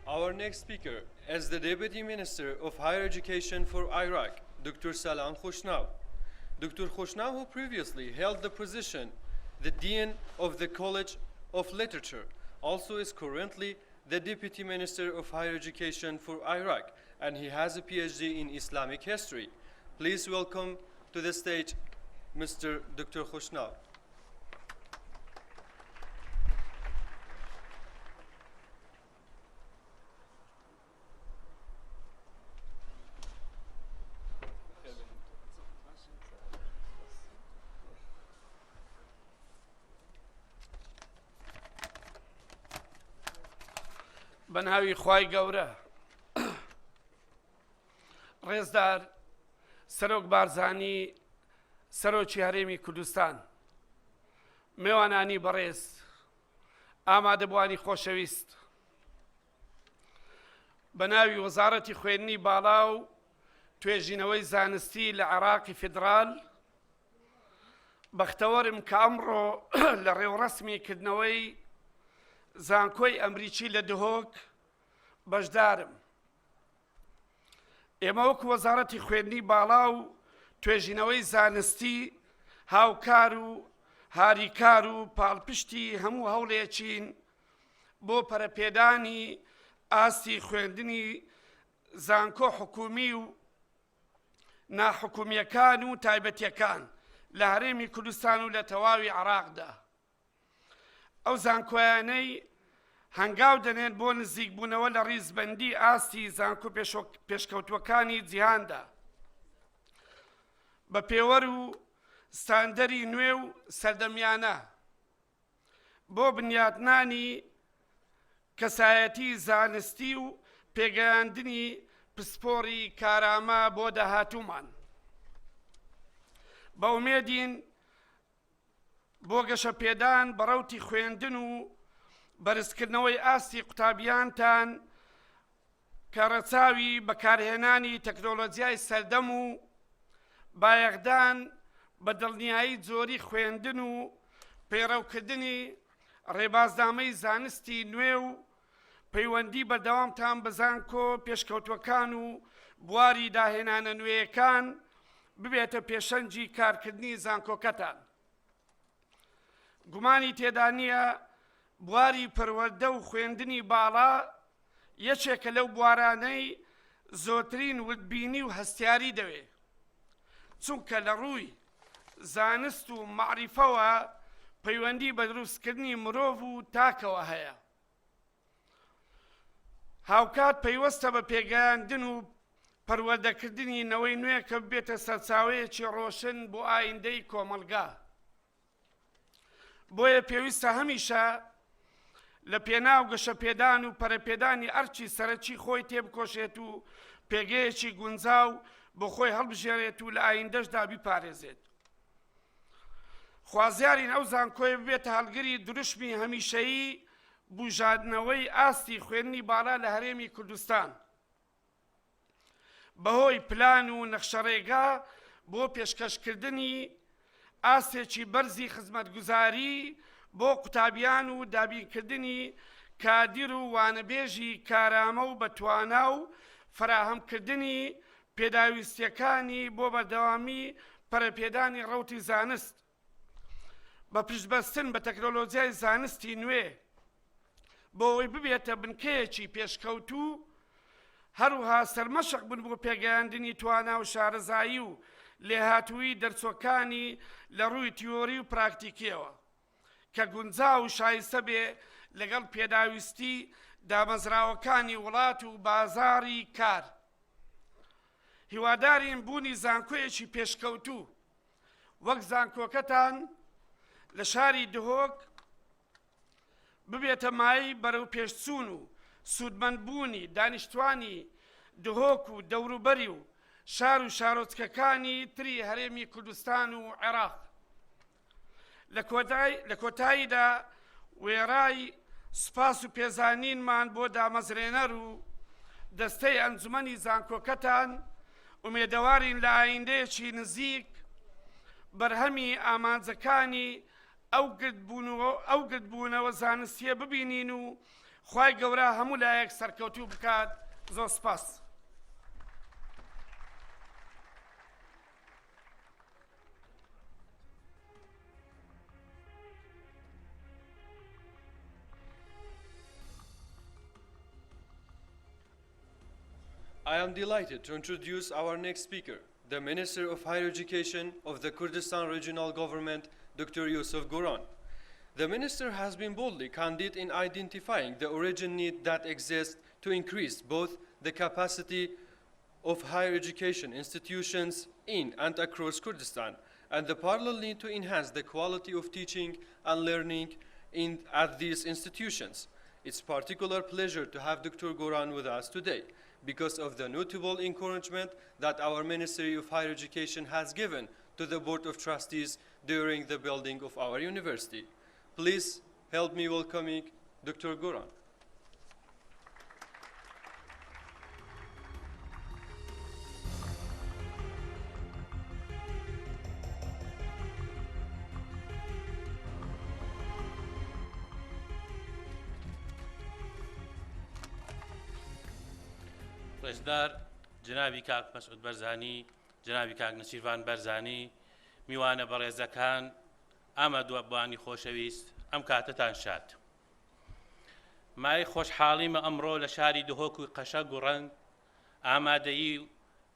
Our next speaker is the Deputy Minister of Higher Education for Iraq, Dr. Salam Khoshnau. Dr. Khoshnau, who previously held the position, the Dean of the College of Literature, also is currently the Deputy Minister of Higher Education for Iraq, and he has a PhD in Islamic history. Please welcome to the stage Mr. Dr. Khoshnau. بەناوی خوای گەورە ڕێزدار سەرۆک بارزانی سەرۆکی هەرێمی کوردستان میوانانی بەڕێز ئامادەبوانی خۆشەویست بەناوی وەزارەتی خوێندنی باڵا و توێژینەوەی زانستی لە عێراقی فیدرال بەختەوەرم کە ئەمڕۆ لە ڕێوەڕەسمیکردنەوەی زانکۆی ئەمریکی لە دهۆک بەشدارم. ئێمە وەکو وەزارەتی خوێندنی باڵا و توێژینەوەی زانستی هاوکار و هاریکار و پاڵپشتی هەموو هەوڵێکین بۆ پەرەپێدانی ئاستی خوێندنی زانکۆ حکومی و ناحکومیەکان و تایبەتیەکان لە هەرێمی کوردستان و لە تەواوی عێراقدا. ئەو زانکۆیانەی هەنگاو دەنێن بۆ نزیکبوونەوە لە ڕیزبەندی ئاستی زانکۆ پێشکەوتوەکانی جیهاندا بە پێوەر و ستاندەری نوێ و سەردەمیانە بۆ بنیاتنانی کەسایەتی زانستی و پێگەیاندنی پسپۆڕی کارامە بۆ داهاتوومان. بە ئومێدین بۆ گەشەپێدان بەڕەوتی خوێندن و بەرزکردنەوەی ئاستی قوتابیانتان کە ڕەچاوی بەکارهێنانی تەکنۆلۆجیای سەردەم و بایەخدان بە دڵنیایی جۆری خوێندن و پەیڕەوکردنی ڕێبازنامەی زانستی نوێ و پەیوەندی بەردەوامتان بە زانکۆ پێشکەوتوەکان و بواری داهێنانە نوێیەکان ببێتە پێشەنجی کارکردنی زانکۆکەتان. گومانی تێدا نییە بواری پەروەردە و خوێندنی باڵا یەکێکە لەو بوارانەی زۆرترین وتبینی و هەستیاری دەوێ، چونکە لە ڕووی زانست و معریفەوە پەیوەندی بە دروستکردنی مرۆڤ و تاکەوە هەیە. هاوکات پەیوەستە بە پێگەیاندن و پەروەردەکردنی نەوەی نوێ کە ببێتە سەرچاوەیەکی ڕۆشن بۆ ئایندەی کۆمەلگا. بۆیە پێویستە هەمیشە لە پێناو گەشەپێدان و پەرەپێدانی ئەرچی سەرەکی خۆی تێبکۆشێت و پێگەیەکی گونجاو بۆ خۆی هەڵبژێرێت و لە ئایندەشدا بیپارێزێت. خوازیارین ئەو زانکۆی ببێتە هەڵگری دروشمی هەمیشەیی بوژاردنەوەی ئاستی خوێندنی باڵا لە هەرێمی کوردستان بەهۆی پلان و نەخشەڕێگا بۆ پێشکەشکردنی ئاستێکی بەرزی خزمەتگوزاری بۆ قوتابیان و دابینکردنی کادیر و وانەبێژی کارامە و بەتوانا و فراهەمکردنی پێداویستیەکانی بۆ بەردەوامی پەرەپێدانی ڕەوتی زانست بە پشتبەستن بە تەکنۆلۆجیای زانستی نوێ بۆ ئەوەی ببێتە بنکەیەکی پێشکەوتوو، هەروها سەرمەشق بن بۆ پێگەیاندنی توانا و شارەزایی و لێهاتووی دەرچۆکانی لە ڕووی تیۆری و پراکتیکیەوە کە گونجا و شایستە بێ لەگەڵ پێداویستی دامەزراوەکانی وڵات و بازاری کار. هیوادارین بوونی زانکۆیەکی پێشکەوتوو وەک زانکۆکەتان لە شاری دهۆک ببێتە مای بەرەو پێشچوون و سوودمەندبوونی دانیشتوانی دهۆک و دەوروبەری و شار و شارۆچکەکانی تری هەرێمی کوردستان و عێراق. لە کۆتاییدا وێڕای سوپاس و پێزانینمان بۆ دامەزرێنەر و دەستەی ئەنجومەنی زانکۆکەتان ئومێدەوارین لە ئایندەیەکی نزیک بەرهەمی ئامانجەکانی ئەو گرتبوونەوە زانستیە ببینین و خوای گەورە هەموو لایەک سەرکەوتوو بکات. زۆر سپاس. I am delighted to introduce our next speaker, the Minister of Higher Education of the Kurdistan Regional Government, Dr. Youssef Goran. The Minister has been boldly candid in identifying the urgent need that exists to increase both the capacity of higher education institutions in and across Kurdistan and the parallel need to enhance the quality of teaching and learning at these institutions. It's particular pleasure to have Dr. Goran with us today because of the notable encouragement that our Ministry of Higher Education has given to the Board of Trustees during the building of our university. Please help me welcoming Dr. Goran. ڕێزدار جنابی کاک مەسعود بەرزانی، جنابی کاک نەچیروان بەرزانی، میوانە بەڕێزەکان، ئامادەبوانی خۆشەویست، ئەم کاتتان شاد. مای خۆشحاڵیمە ئەمڕۆ لە شاری دهۆک و قەشە گوڕەنگ ئامادەیی و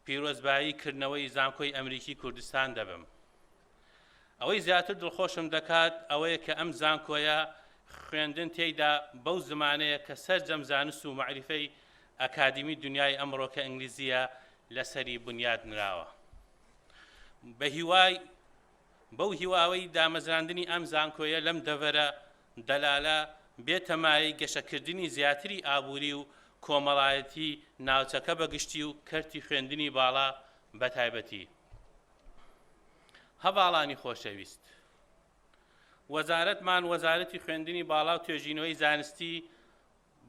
پیرۆزبایی کردنەوەی زانکۆی ئەمریکی کوردستان دەبم. ئەوەی زیاتر دڵخۆشم دەکات ئەوەیە کە ئەم زانکۆیە خوێندن تێیدا بەو زمانەیە کە سەرجەم زانست و معریفەی ئەکادیمی دنیای ئەمڕۆ کە ئینگلیزیە لەسەری بنیاد نراوە. بەو هیواوەی دامەزراندنی ئەم زانکۆیە لەم دەڤەرە دەلالە بێتەمایی گەشەکردنی زیاتری ئابووری و کۆمەڵایەتی ناوچەکە بەگشتی و کەرتی خوێندنی باڵا بەتایبەتی. هەواڵانی خۆشەویست، وەزارەتمان وەزارەتی خوێندنی باڵا و توێژینەوەی زانستی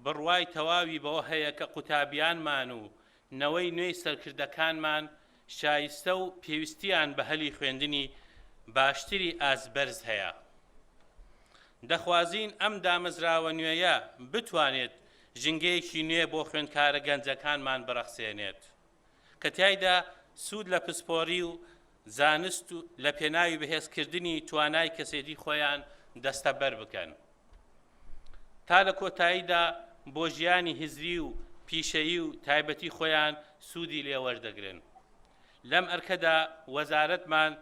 بڕوای تەواوی بەوە هەیە کە قوتابیانمان و نەوەی نوێی سەرکردەکانمان شایستە و پێویستیان بە هەلی خوێندنی باشتری ئازبەرز هەیە. دەخوازین ئەم دامەزراوە نوێیە بتوانێت ژنگەیەکی نوێ بۆ خوێندکارە گەنجەکانمان بەرەخسێنێت کە تایدا سوود لە پسپۆری و زانست و لە پێناوی بەهێزکردنی توانای کەسێتی خۆیان دەستەبەر بکەن، تا لە کۆتاییدا بۆ ژیانی هزری و پیشەیی و تایبەتی خۆیان سوودی لێوەردەگرن. لەم ئەرکەدا وەزارەتمان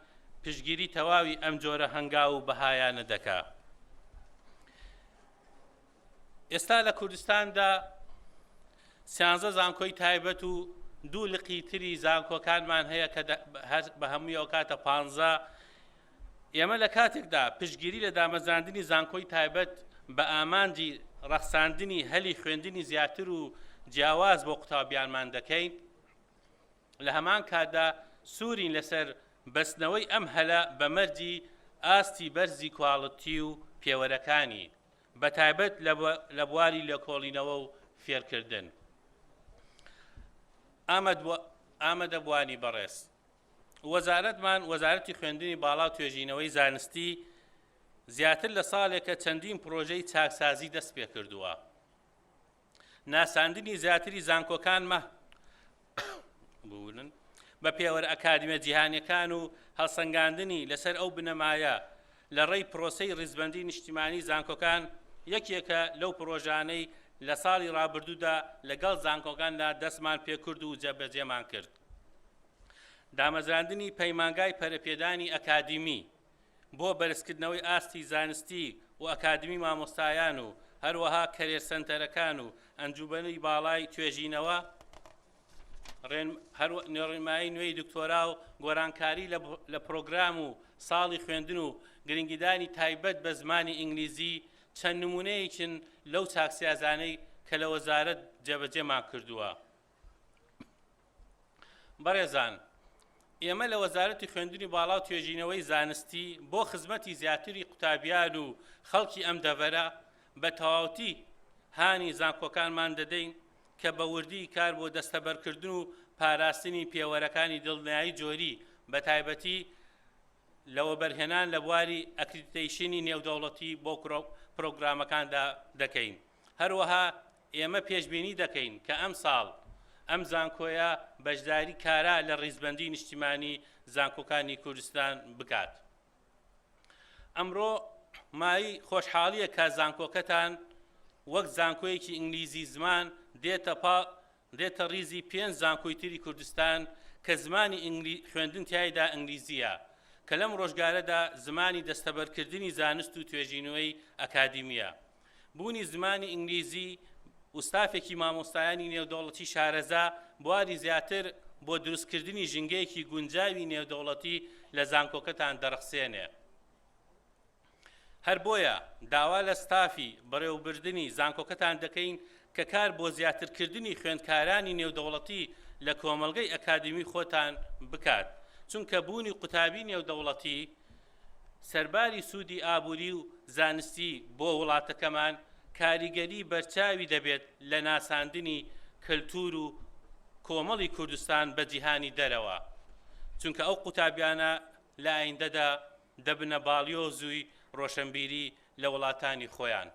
پشتگیری تەواوی ئەم جۆرە هەنگاو و بەهایانە دەکا. ئێستا لە کوردستاندا 13 زانکۆی تایبەت و 2 لقی تری زانکۆکانمان هەیە کە بە هەموویەوە کاتە 15. ئێمە لە کاتێکدا پشتگیری لە دامەزراندنی زانکۆی تایبەت بە ئامانجی ڕەخساندنی هەلی خوێندنی زیاتر و جیاواز بۆ قوتابیانمان دەکەین، لە هەمان کاتدا سوورین لەسەر بەستنەوەی ئەم هەلە بە مەرجی ئاستی بەرزی کواڵەتی و پێوەرەکانی بەتایبەت لە بواری لێکۆڵینەوە و فێرکردن. ئامادەبوانی بەڕێز، وەزارەتمان وەزارەتی خوێندنی باڵا و توێژینەوەی زانستی زیاتر لە ساڵێکە چەندین پرۆژەی چاکسازی دەست پێ کردووە. ناساندنی زیاتری زانکۆکان بوونن بە پێوەرە ئەکادیمە جیهانیەکان و هەڵسەنگاندنی لەسەر ئەو بنەمایە لە ڕێی پرۆسەی ڕیزبەندی نیشتیمانی زانکۆکان یەکێکە لەو پرۆژانەی لە ساڵی ڕابردوودا لەگەڵ زانکۆکاندا دەستمان پێکرد و جێبەجێمان کرد. دامەزراندنی پەیمانگای پەرەپێدانی ئەکادیمی بۆ بەرزکردنەوەی ئاستی زانستی و ئەکادمی مامۆستایان و هەروەها کەرێر سەنتەرەکان و ئەنجومەنی باڵای توێژینەوە، ڕێنمایی نوێی دکتۆرا و گۆرانکاری لە پرۆگرام و ساڵی خوێندن و گرنگیدانی تایبەت بە زمانی ئینگلیزی چەند نمونەیەکن لەو چاکسیازانەی کە لە وەزارەت جێبەجێمان کردووە. بەڕێزان، ئێمە لە وەزارەتی خوێندنی باڵا و توێژینەوەی زانستی بۆ خزمەتی زیاتری قوتابیان و خەڵکی ئەم دەڤەرە بە تەواوەتی هانی زانکۆکانمان دەدەین کە بە وردی کار بۆ دەستەبەرکردن و پاراستنی پێوەرەکانی دڵنیایی جۆری بە تایبەتی لەوە بەرهێنان لە بواری ئەکریدیتیشنی نێودەوڵەتی بۆ پرۆگرامەکاندا دەکەین. هەروەها ئێمە پێشبینی دەکەین کە ئەم ساڵ ئەم زانکۆیە بەشداری کارا لە ڕیزبەندی نیشتیمانی زانکۆکانی کوردستان بکات. ئەمڕۆ مای خۆشحاڵیە کە زانکۆکەتان وەک زانکۆیەکی ئینگلیزی زمان دێتە ڕیزی 5 زانکۆی تری کوردستان کە زمانی خوێندن تایدا ئینگلیزیە، کە لەم ڕۆژگارەدا زمانی دەستەبەرکردنی زانست و توێژینەوەی ئەکادیمیە. بوونی زمانی ئینگلیزی وستافێکی مامۆستایانی نێودەوڵەتی شارەزا بواری زیاتر بۆ دروستکردنی ژنگەیەکی گونجاوی نێودەوڵەتی لە زانکۆکەتان دەرەخسێنێ. هەر بۆیە داوا لە ستافی بەڕێوەبردننی زانکۆکەتان دەکەین کە کار بۆ زیاترکردنی خوێندکارانی نێودەوڵەتی لە کۆمەڵگەی ئەکادمی خۆتان بکات چونکە بوونی قوتابی نێودەوڵەتی سەرباری سوودی ئابووری و زانستی بۆ وڵاتەکەمان کاریگەری بەرچاوی دەبێت لە ناساندنی کەلتور و کۆمەڵی کوردستان بە جیهانی دەرەوە چونکە ئەو قوتابیانە لە ئایندەدا دەبنە باڵیۆزووی ڕۆشنبیری لە وڵاتانی خۆیان.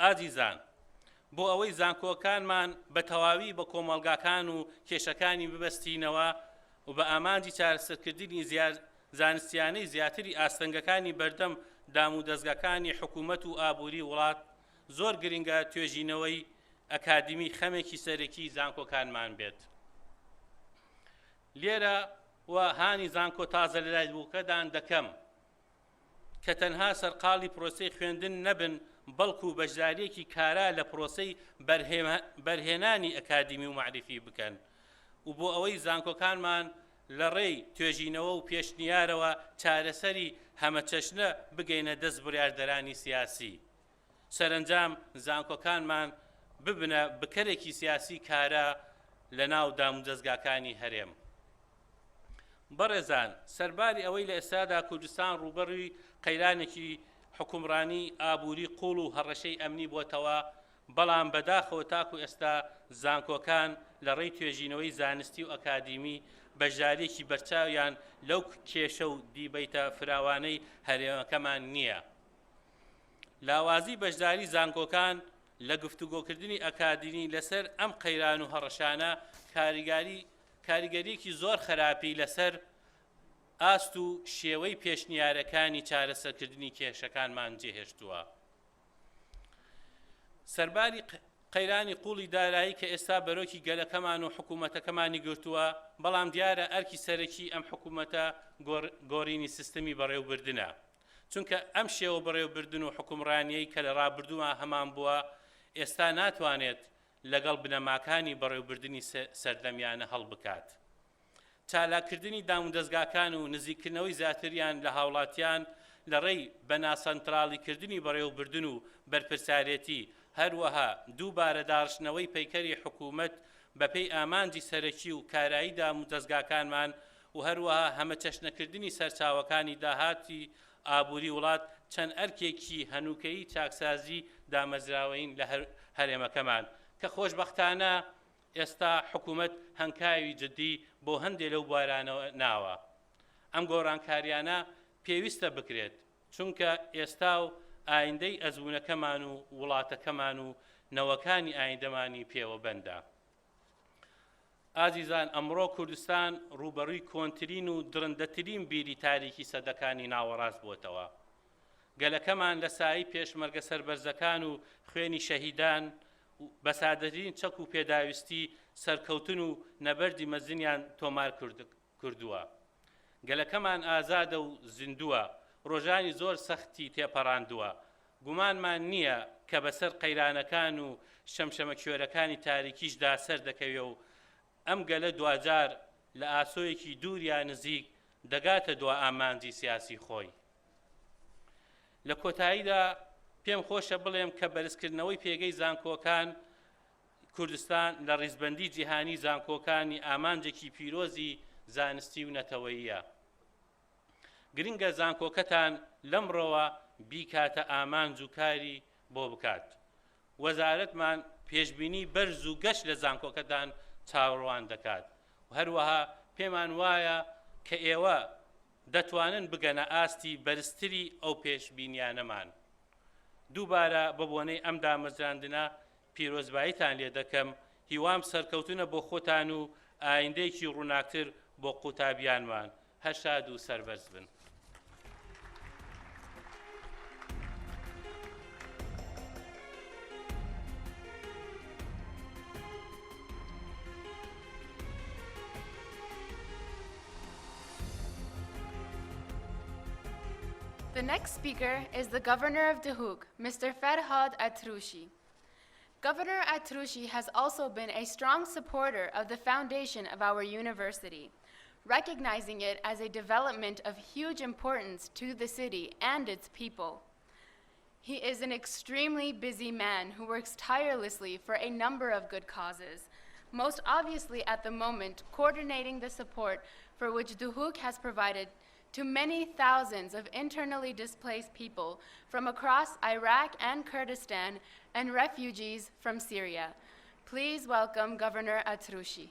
ئازیزان، بۆ ئەوەی زانکۆکانمان بە تەواوی بە کۆمەڵگاکان و کێشەکانی ببەستینەوە و بە ئامانجی چارەسەرکردنی زانستیانەی زیاتری ئاستەنگەکانی بەردەم دام و دەستگاکانی حکوومەت و ئابووری وڵات زۆر گرنگە توێژینەوەی ئەکادمی خەمێکی سەرەکی زانکۆکانمان بێت. لێرە و هانی زانکۆ تازە لە لایبووکەدان دەکەم کە تەنها سەرقاڵی پرۆسەی خوێندن نەبن بەڵکو و بەشداریەکی کارا لە پرۆسەی بەرهێنانی ئەکادمی و معرفی بکەن و بۆ ئەوەی زانکۆکانمان لە ڕێی توێژینەوە و پێشنیارەوە چارەسەری هەمە چەشنە بگەینە دەست بڕیاردەرانی سیاسی. سەرنجام زانکۆکانمان ببنە بکەرێکی سیاسی کارا لە ناو دام و دەستگاکانی هەرێم. بەڕێزان، سەرباری ئەوەی لە ئێستادا کوردستان ڕوبەڕووی قەیرانێکی حکومڕانی ئابووری قوڵ و هەڕەشەی ئەمنی بۆتەوە، بەڵام بەداخەوە تاکو ئێستا زانکۆکان لە ڕێی توێژینەوەی زانستی و ئەکادیمی بەشداریەکی بەرچاویان لەو کێشە و دیبەیتە فراوانەی هەرێمەکەمان نییە. لاوازی بەشداری زانکۆکان لە گفتوگۆکردنی ئەکادیمی لەسەر ئەم قەیران و هەڕەشانە کاریگەریەکی زۆر خراپی لەسەر ئاست و شێوەی پێشنیارەکانی چارەسەرکردنی کێشەکانمان جێهێشتووە. سەرباری قەیرانی قوڵی دارایی کە ئێستا بەرۆکی گەلەکەمان و حکوومەتەکەمانی گرتووە، بەڵام دیارە ئەرکی سەرەکی ئەم حکوومەتە گۆڕینی سیستەمی بەڕێوەبردنە، چونکە ئەم شێوە بەڕێوەبردن و حکومڕانیەی کە لە ڕابردووە هەمان بووە ئێستا ناتوانێت لەگەڵ بنەماکانی بەڕێوەبردننی سەردەمیانە هەڵبکات. چالاکردنی دام و دەستگاکان و نزیکردنەوەی زیاتریان لە هاوڵاتیان لە ڕێی بەناسەنتراڵیکردنی بەڕێوەبردن و بەرپرسارەتی، هەروەها دووبارە داڕشتنەوەی پەیکەری حکوومەت بەپێی ئامانجی سەرەکی و کارایی دام و دەستگاکانمان و هەروەها هەمە چەشنەکردنی سەرچاوەکانی داهاتی ئابووری وڵات چەند ئەرکێکی هەنووکەیی چاکسازی دامەزراوەین لە هەرێمەکەمان کە خۆشبەختانە ئێستا حکوومەت هەنکاوی جدی بۆ هەندێک لەو بوارانەوە ناوە. ئەم گۆڕانکاریانە پێویستە بکرێت چونکە ئێستا و ئایندەی ئەزموونەکەمان و وڵاتەکەمان و نەوەکانی ئایندەمانی پێوە بەندە. ئازیزان، ئەمڕۆ کوردستان ڕوبەڕووی کۆنترین و درندەترین بیری تاریکی سەدەکانی ناوەڕاست بووتەوە. گەلەکەمان لە سایی پێشمەرگە سەربەرزەکان و خوێنی شەهیدان بەسادەترین چەک و پێداویستی سەرکەوتن و نەبەردی مەزنیان تۆمار کردووە. گەلەکەمان ئازادە و زیندووە، ڕۆژانی زۆر سەختی تێپەڕاندووە. گومانمان نییە کە بەسەر قەیرانەکان و شەمشەمە کوێرەکانی تاریکیشدا سەر دەکەوێ و ئەم گەلە دوجار لە ئاسۆیەکی دووریا نزیک دەگاتە دوا ئامانجی سیاسی خۆی. لە کۆتاییدا پێم خۆشە بڵێم کە بەرزکردنەوەی پێگەی زانکۆکان کوردستان لە ڕیزبەندی جیهانی زانکۆکانی ئامانجێکی پیرۆزی زانستی و نەتەوەییە. گرنگە زانکۆکەتان لەمڕۆوە بیکاتە ئامانج و کاری بۆ بکات. وەزارەتمان پێشبینی بەرز و گەشت لە زانکۆکەتان چاوەڕوان دەکات و هەروەها پێمان وایە کە ئێوە دەتوانن بگەنە ئاستی بەرزتری ئەو پێشبینیانەمان. دووبارە بە بۆنەی ئەم دامەزراندنە پیرۆزباییتان لێ دەکەم، هیوام سەرکەوتنە بۆ خۆتان و ئایندەیەکی ڕووناکتر بۆ قوتابیانمان. هەر شاد و سەربەرز بن. The next speaker is the Governor of Duhok, Mr. Farhad Atrushi. Governor Atrushi has also been a strong supporter of the foundation of our university. recognizing it as a development of huge importance to the city and its people. He is an extremely busy man who works tirelessly for a number of good causes, most obviously at the moment coordinating the support for which Duhok has provided to many thousands of internally displaced people from across Iraq and Kurdistan and refugees from Syria. Please welcome Governor Atrushi.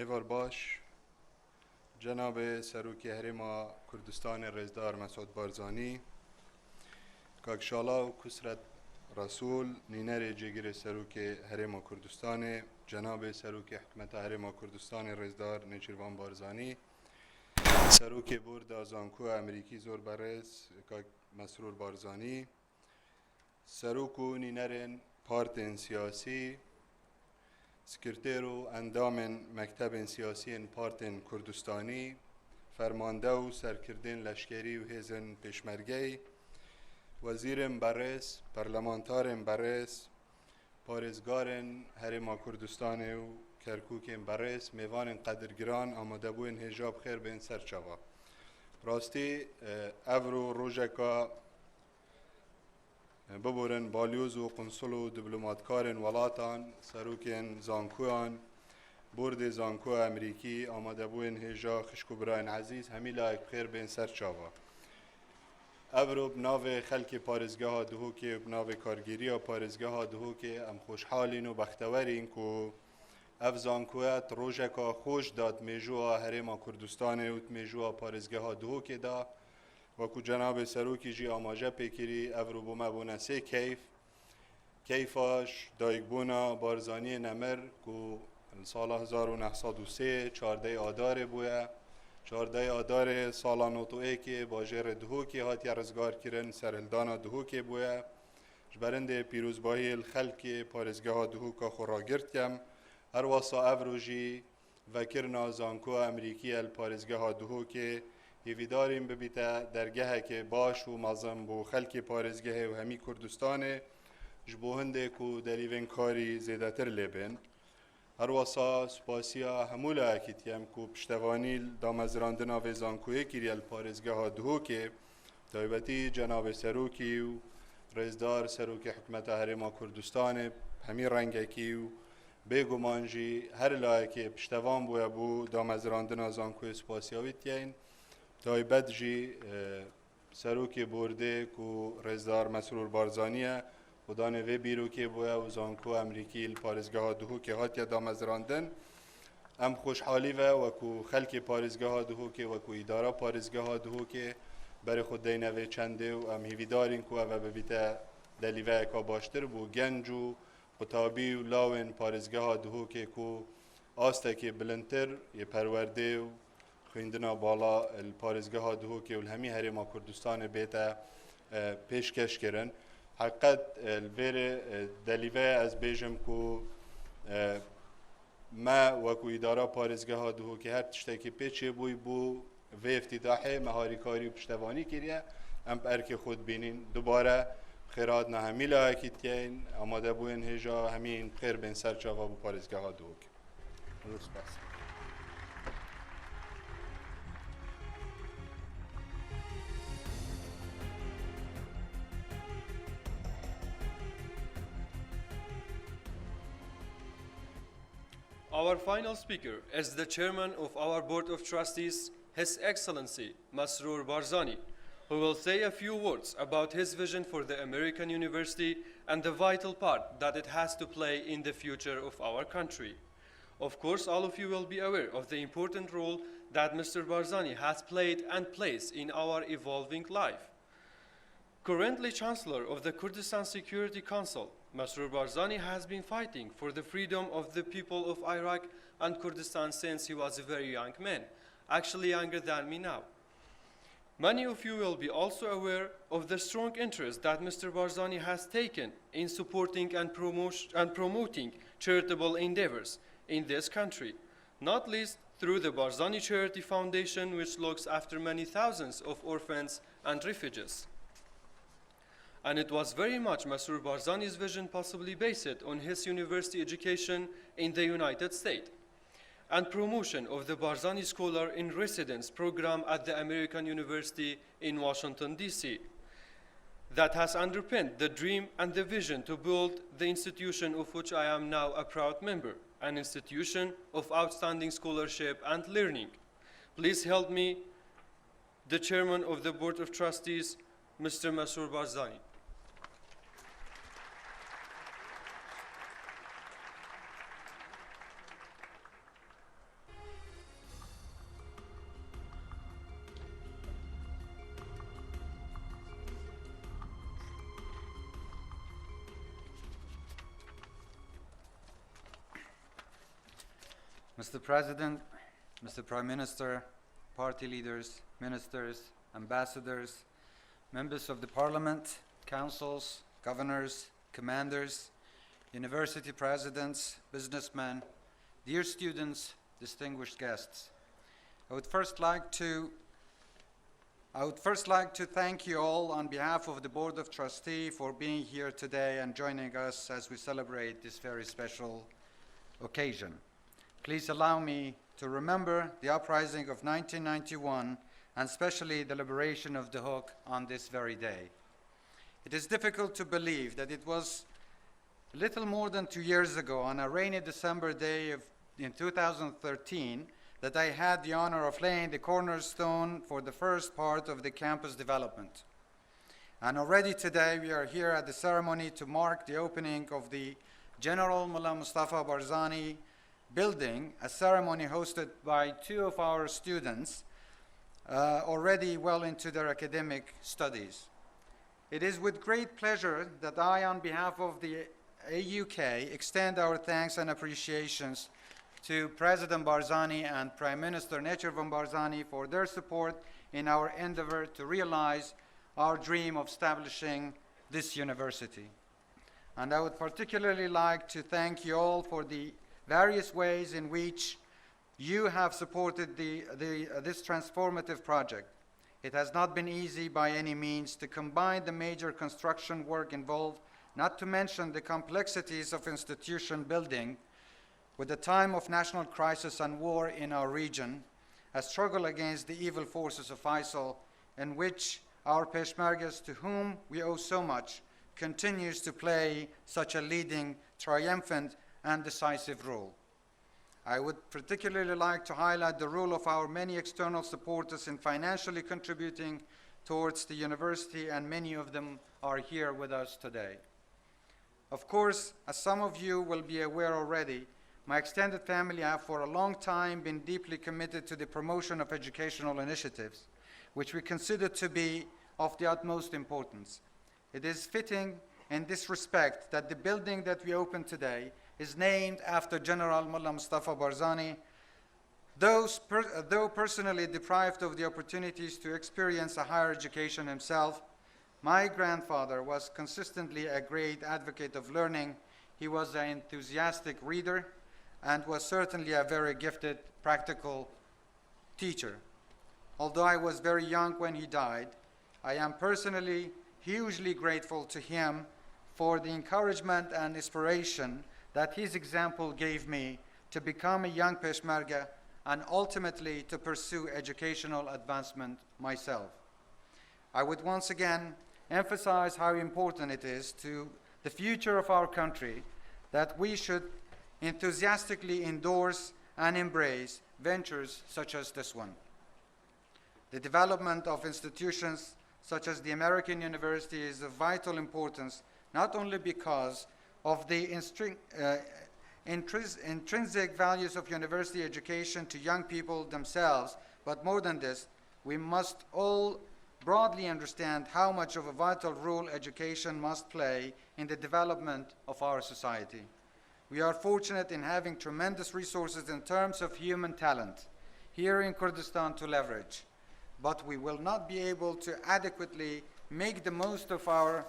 ایوار باش جناب سروکی هرما کردستان رزدار مسعود بارزانی کاکشالا و کسرت رسول نینر جگیر سروکی هرما کردستان جناب سروکی حکمت هرما کردستان رزدار نیچروان بارزانی سروکی برد زانکو امریکی زور برس کاک مسرور بارزانی سروکو نینرن پارتن سیاسی سکرتیرو اندام مکتب سیاسی پارتن کردستانی فرمانده و سرکردن لشکری و هیزن پیشمرگی وزیرم برس پارلمانتارم برس پارزگارن هرما کردستان و کرکوکم برس میوان قدرگران آماده بوین هجاب خیر بین سرچاوا راستی افرو روژکا ببورن بالیوز و قنصل و دیپلماتکارن ولاتان سروکن زانکویان برد زانکو امریکی آماده بوین هجا خشکو براین عزیز همی لایک بخیر بین سر چاوا افرو بناو خلک پارزگاه دهوکی بناو کارگیری و پارزگاه دهوکی ام خوشحالین و بختورین که اف زانکویت روژکا خوش داد میجوا هرما کردستان و میجوا پارزگاه دهوکی دا وکو جناب سروکی جی آماجه پیکری افرو بومه بونه سه کیفاش دایک بونا بارزانی نمر که سال 1903 14 آدار بویه 14 آدار سال نوتوئه که باجر دهوکی هاتی رزگار کرن سرهلدانا دهوکی بویه جبرند پیروزباهی الخلق پارزگاه دهوکا خورا گرد کم هر واسا افرو جی وکرنا زانکو امریکی الپارزگاه دهوکی هیویداریم ببیتا درگه که باش و مازم بو خلک پارزگه و همی کردستان جبو هنده که دلیوین کاری زیده تر لیبن هر واسا سپاسیا همولا اکیتیم که پشتوانی دامزراندنا و زانکوی کریل پارزگه ها دهو که تایبتی جناب سروکی و رزدار سروکی حکمت هرما کردستان همی رنگه کی و بگو مانجی هر لایه پشتوان بویا بو دامزراندنا زانکوی سپاسیاویت یین تایبت جی سروکی برده که رزدار مسرور بارزانیه و دانه وی بیرو که بویا و زانکو امریکی پارزگاه دهو که هاتیا دامزراندن ام خوشحالی و که خلک پارزگاه دهو که و که اداره پارزگاه دهو که برای خود دینوی چنده و ام هیویدارین که و ببیتا دلیوه که باشتر بو گنج و خطابی و لاوین پارزگاه دهو که آسته که بلندتر یه پرورده و خویندنا بالا الپارزگاه دهو که الهمی هرما کردستان بیتا پیشکش کرن حقیقت الویر دلیوه از بیجم که ما وکو اداره پارزگاه دهو که هر تشتاکی پیچه بوی بو و افتتاحه مهاری کاری و پشتوانی کریه ام ارک خود بینین دوباره خیرات نه همی لاکیتین آماده بوین هجا همین خیر بین سر چاوا بو پارزگاه دهو که Our final speaker is the chairman of our Board of Trustees, His Excellency Masroor Barzani, who will say a few words about his vision for the American University and the vital part that it has to play in the future of our country. Of course, all of you will be aware of the important role that Mr. Barzani has played and plays in our evolving life. Currently Chancellor of the Kurdistan Security Council, Masroor Barzani has been fighting for the freedom of the people of Iraq and Kurdistan since he was a very young man, actually younger than me now. Many of you will be also aware of the strong interest that Mr. Barzani has taken in supporting and promoting charitable endeavors in this country, not least through the Barzani Charity Foundation, which looks after many thousands of orphans and refugees. And it was very much Masroor Barzani's vision, possibly based on his university education in the United States, and promotion of the Barzani Scholar in Residence program at the American University in Washington, D.C., that has underpinned the dream and the vision to build the institution of which I am now a proud member, an institution of outstanding scholarship and learning. Please help me, the Chairman of the Board of Trustees, Mr. Masroor Barzani. Mr. President, Mr. Prime Minister, party leaders, ministers, ambassadors, members of the Parliament, councils, governors, commanders, university presidents, businessmen, dear students, distinguished guests. I would first like to thank you all on behalf of the Board of Trustees for being here today and joining us as we celebrate this very special occasion. Please allow me to remember the uprising of 1991 and especially the liberation of Duhok on this very day. It is difficult to believe that it was a little more than 2 years ago on a rainy December day in 2013 that I had the honor of laying the cornerstone for the first part of the campus development. And already today we are here at the ceremony to mark the opening of the General Mullah Mustafa Barzani building, a ceremony hosted by 2 of our students already well into their academic studies. It is with great pleasure that I, on behalf of the AUK, extend our thanks and appreciations to President Barzani and Prime Minister Necirvan Barzani for their support in our endeavor to realize our dream of establishing this university. And I would particularly like to thank you all for the various ways in which you have supported this transformative project. It has not been easy by any means to combine the major construction work involved, not to mention the complexities of institution building, with the time of national crisis and war in our region, a struggle against the evil forces of ISIL, in which our Peshmergas, to whom we owe so much, continues to play such a leading, triumphant, and decisive role. I would particularly like to highlight the role of our many external supporters in financially contributing towards the university, and many of them are here with us today. Of course, as some of you will be aware already, my extended family have for a long time been deeply committed to the promotion of educational initiatives, which we consider to be of the utmost importance. It is fitting in this respect that the building that we open today is named after General Mullah Mustafa Barzani. Though personally deprived of the opportunities to experience a higher education himself, my grandfather was consistently a great advocate of learning. He was an enthusiastic reader and was certainly a very gifted practical teacher. Although I was very young when he died, I am personally hugely grateful to him for the encouragement and inspiration that his example gave me to become a young Peshmerga and ultimately to pursue educational advancement myself. I would once again emphasize how important it is to the future of our country that we should enthusiastically endorse and embrace ventures such as this one. The development of institutions such as the American University is of vital importance, not only because of the intrinsic values of university education to young people themselves, but more than this, we must all broadly understand how much of a vital role education must play in the development of our society. We are fortunate in having tremendous resources in terms of human talent here in Kurdistan to leverage. but we will not be able to adequately make the most of our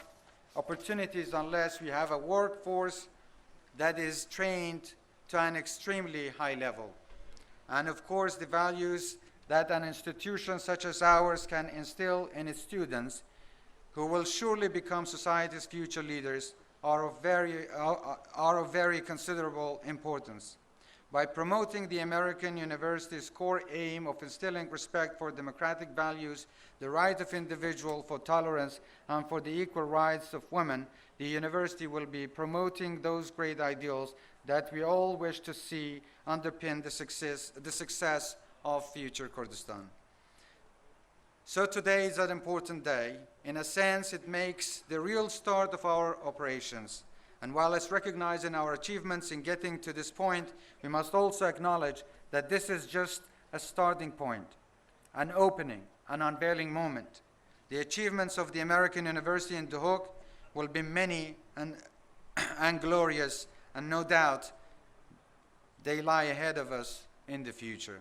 opportunities unless we have a workforce that is trained to an extremely high level. And of course, the values that an institution such as ours can instill in its students, who will surely become society's future leaders, are of very considerable importance. By promoting the American University's core aim of instilling respect for democratic values, the right of individual for tolerance, and for the equal rights of women, the university will be promoting those great ideals that we all wish to see underpin the success of future Kurdistan. So today is an important day. In a sense, it makes the real start of our operations. And while it's recognizing our achievements in getting to this point, we must also acknowledge that this is just a starting point, an opening, an unveiling moment. The achievements of the American University in Duhok will be many and glorious, and no doubt they lie ahead of us in the future.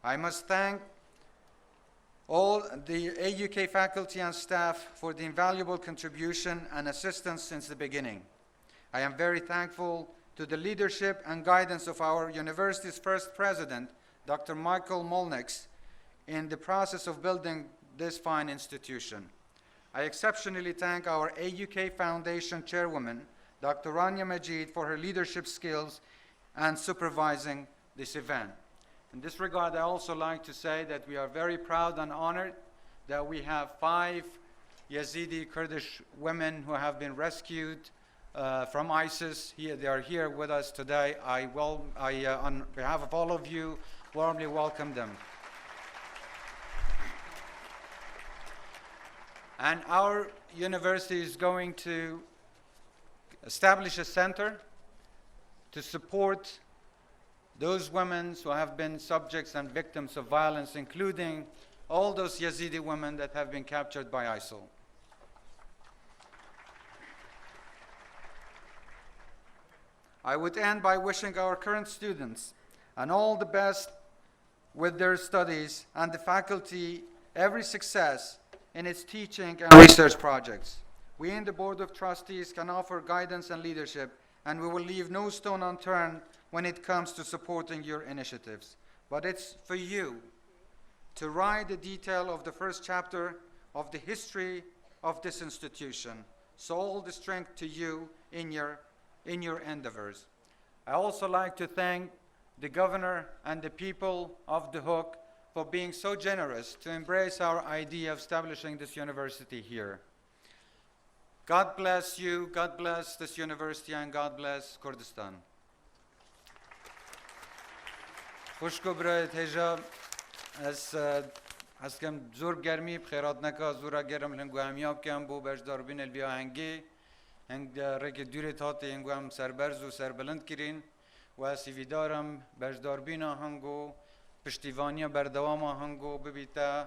I must thank all the AUK faculty and staff for the invaluable contribution and assistance since the beginning. I am very thankful to the leadership and guidance of our university's first president, Dr. Michael Mullenix, in the process of building this fine institution. I exceptionally thank our AUK Foundation chairwoman, Dr. Rania Majid, for her leadership skills and supervising this event. In this regard, I also like to say that we are very proud and honored that we have 5 Yazidi Kurdish women who have been rescued from ISIS. They are here with us today. I, on behalf of all of you, warmly welcome them. And our university is going to establish a center to support those women who have been subjects and victims of violence, including all those Yazidi women that have been captured by ISIL. I would end by wishing our current students and all the best with their studies, and the faculty every success in its teaching and research projects. We in the Board of Trustees can offer guidance and leadership, and we will leave no stone unturned when it comes to supporting your initiatives. But it's for you to write the detail of the first chapter of the history of this institution. So all the strength to you in your endeavors. I also like to thank the governor and the people of Duhok for being so generous to embrace our idea of establishing this university here. God bless you, God bless this university, and God bless Kurdistan. خوشکو برای تیجا از کم زور گرمی بخیرات نکا زورا گرم لنگو همیاب کم بو بجدار بین البیا هنگی هنگ رک دوری تاتی هنگو هم سربرز و سربلند کرین و سیویدارم بجدار بینا هنگو پشتیوانی بردوام هنگو ببیتا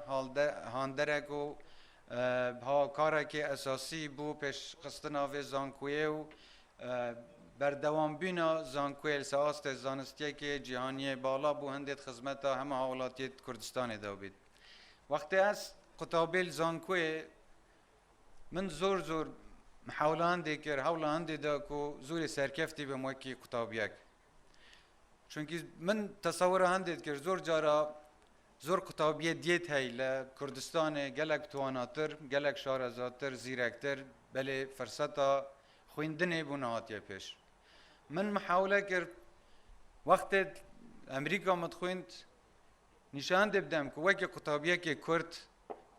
هاندرک و ها کارک اساسی بو پیش قصدنا و زانکویه و بردوام بینا زانکویل ساست زانستیه که جهانی بالا بو هندت خدمتا همه حوالاتیت کردستان دو بید. وقتی از قطابیل زانکوی من زور محاولان دیگر حولان دیدا کو زور سرکفتی به موکی قطابیک. چونکی من تصور هندید که زور جارا زور قطابیه دیت هی لکردستان گلک تواناتر گلک شارزاتر زیرکتر بله فرصتا خویندنی بونهاتیه پیش. من محاوله کرد وقت امریکا متخویند نشان دبدم که وکی قطابیه که کرد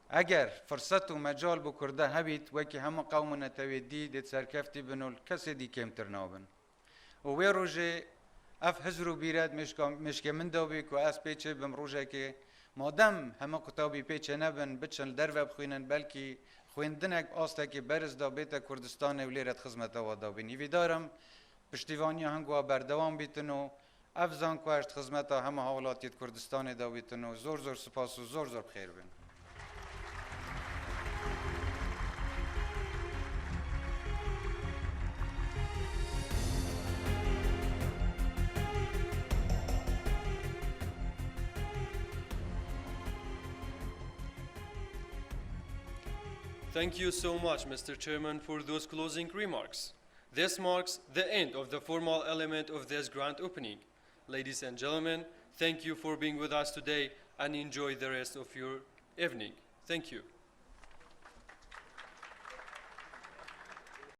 اگر فرصت و مجال بو کرده هبید وکی همه قوم نتویدی دیت سرکفتی بنول کسی دی کمتر نابن و وی روژه اف هزرو بیرد مشکه من دوبی که از پیچه بم روژه که مادم همه قطابی پیچه نبن بچن در و بخوینن بلکی خویندنک آسته که برز دا بیت کردستان ولیرت خدمت و دابین ایوی دارم پشتیوانی هنگو بردوام بیتنو افزان کوشت خدمت همه حالاتیت کردستان دا بیتنو زور سپاس و زور بخیر بین Thank you so much, Mr. Chairman, for those closing remarks. This marks the end of the formal element of this grand opening. Ladies and gentlemen, thank you for being with us today and enjoy the rest of your evening. Thank you.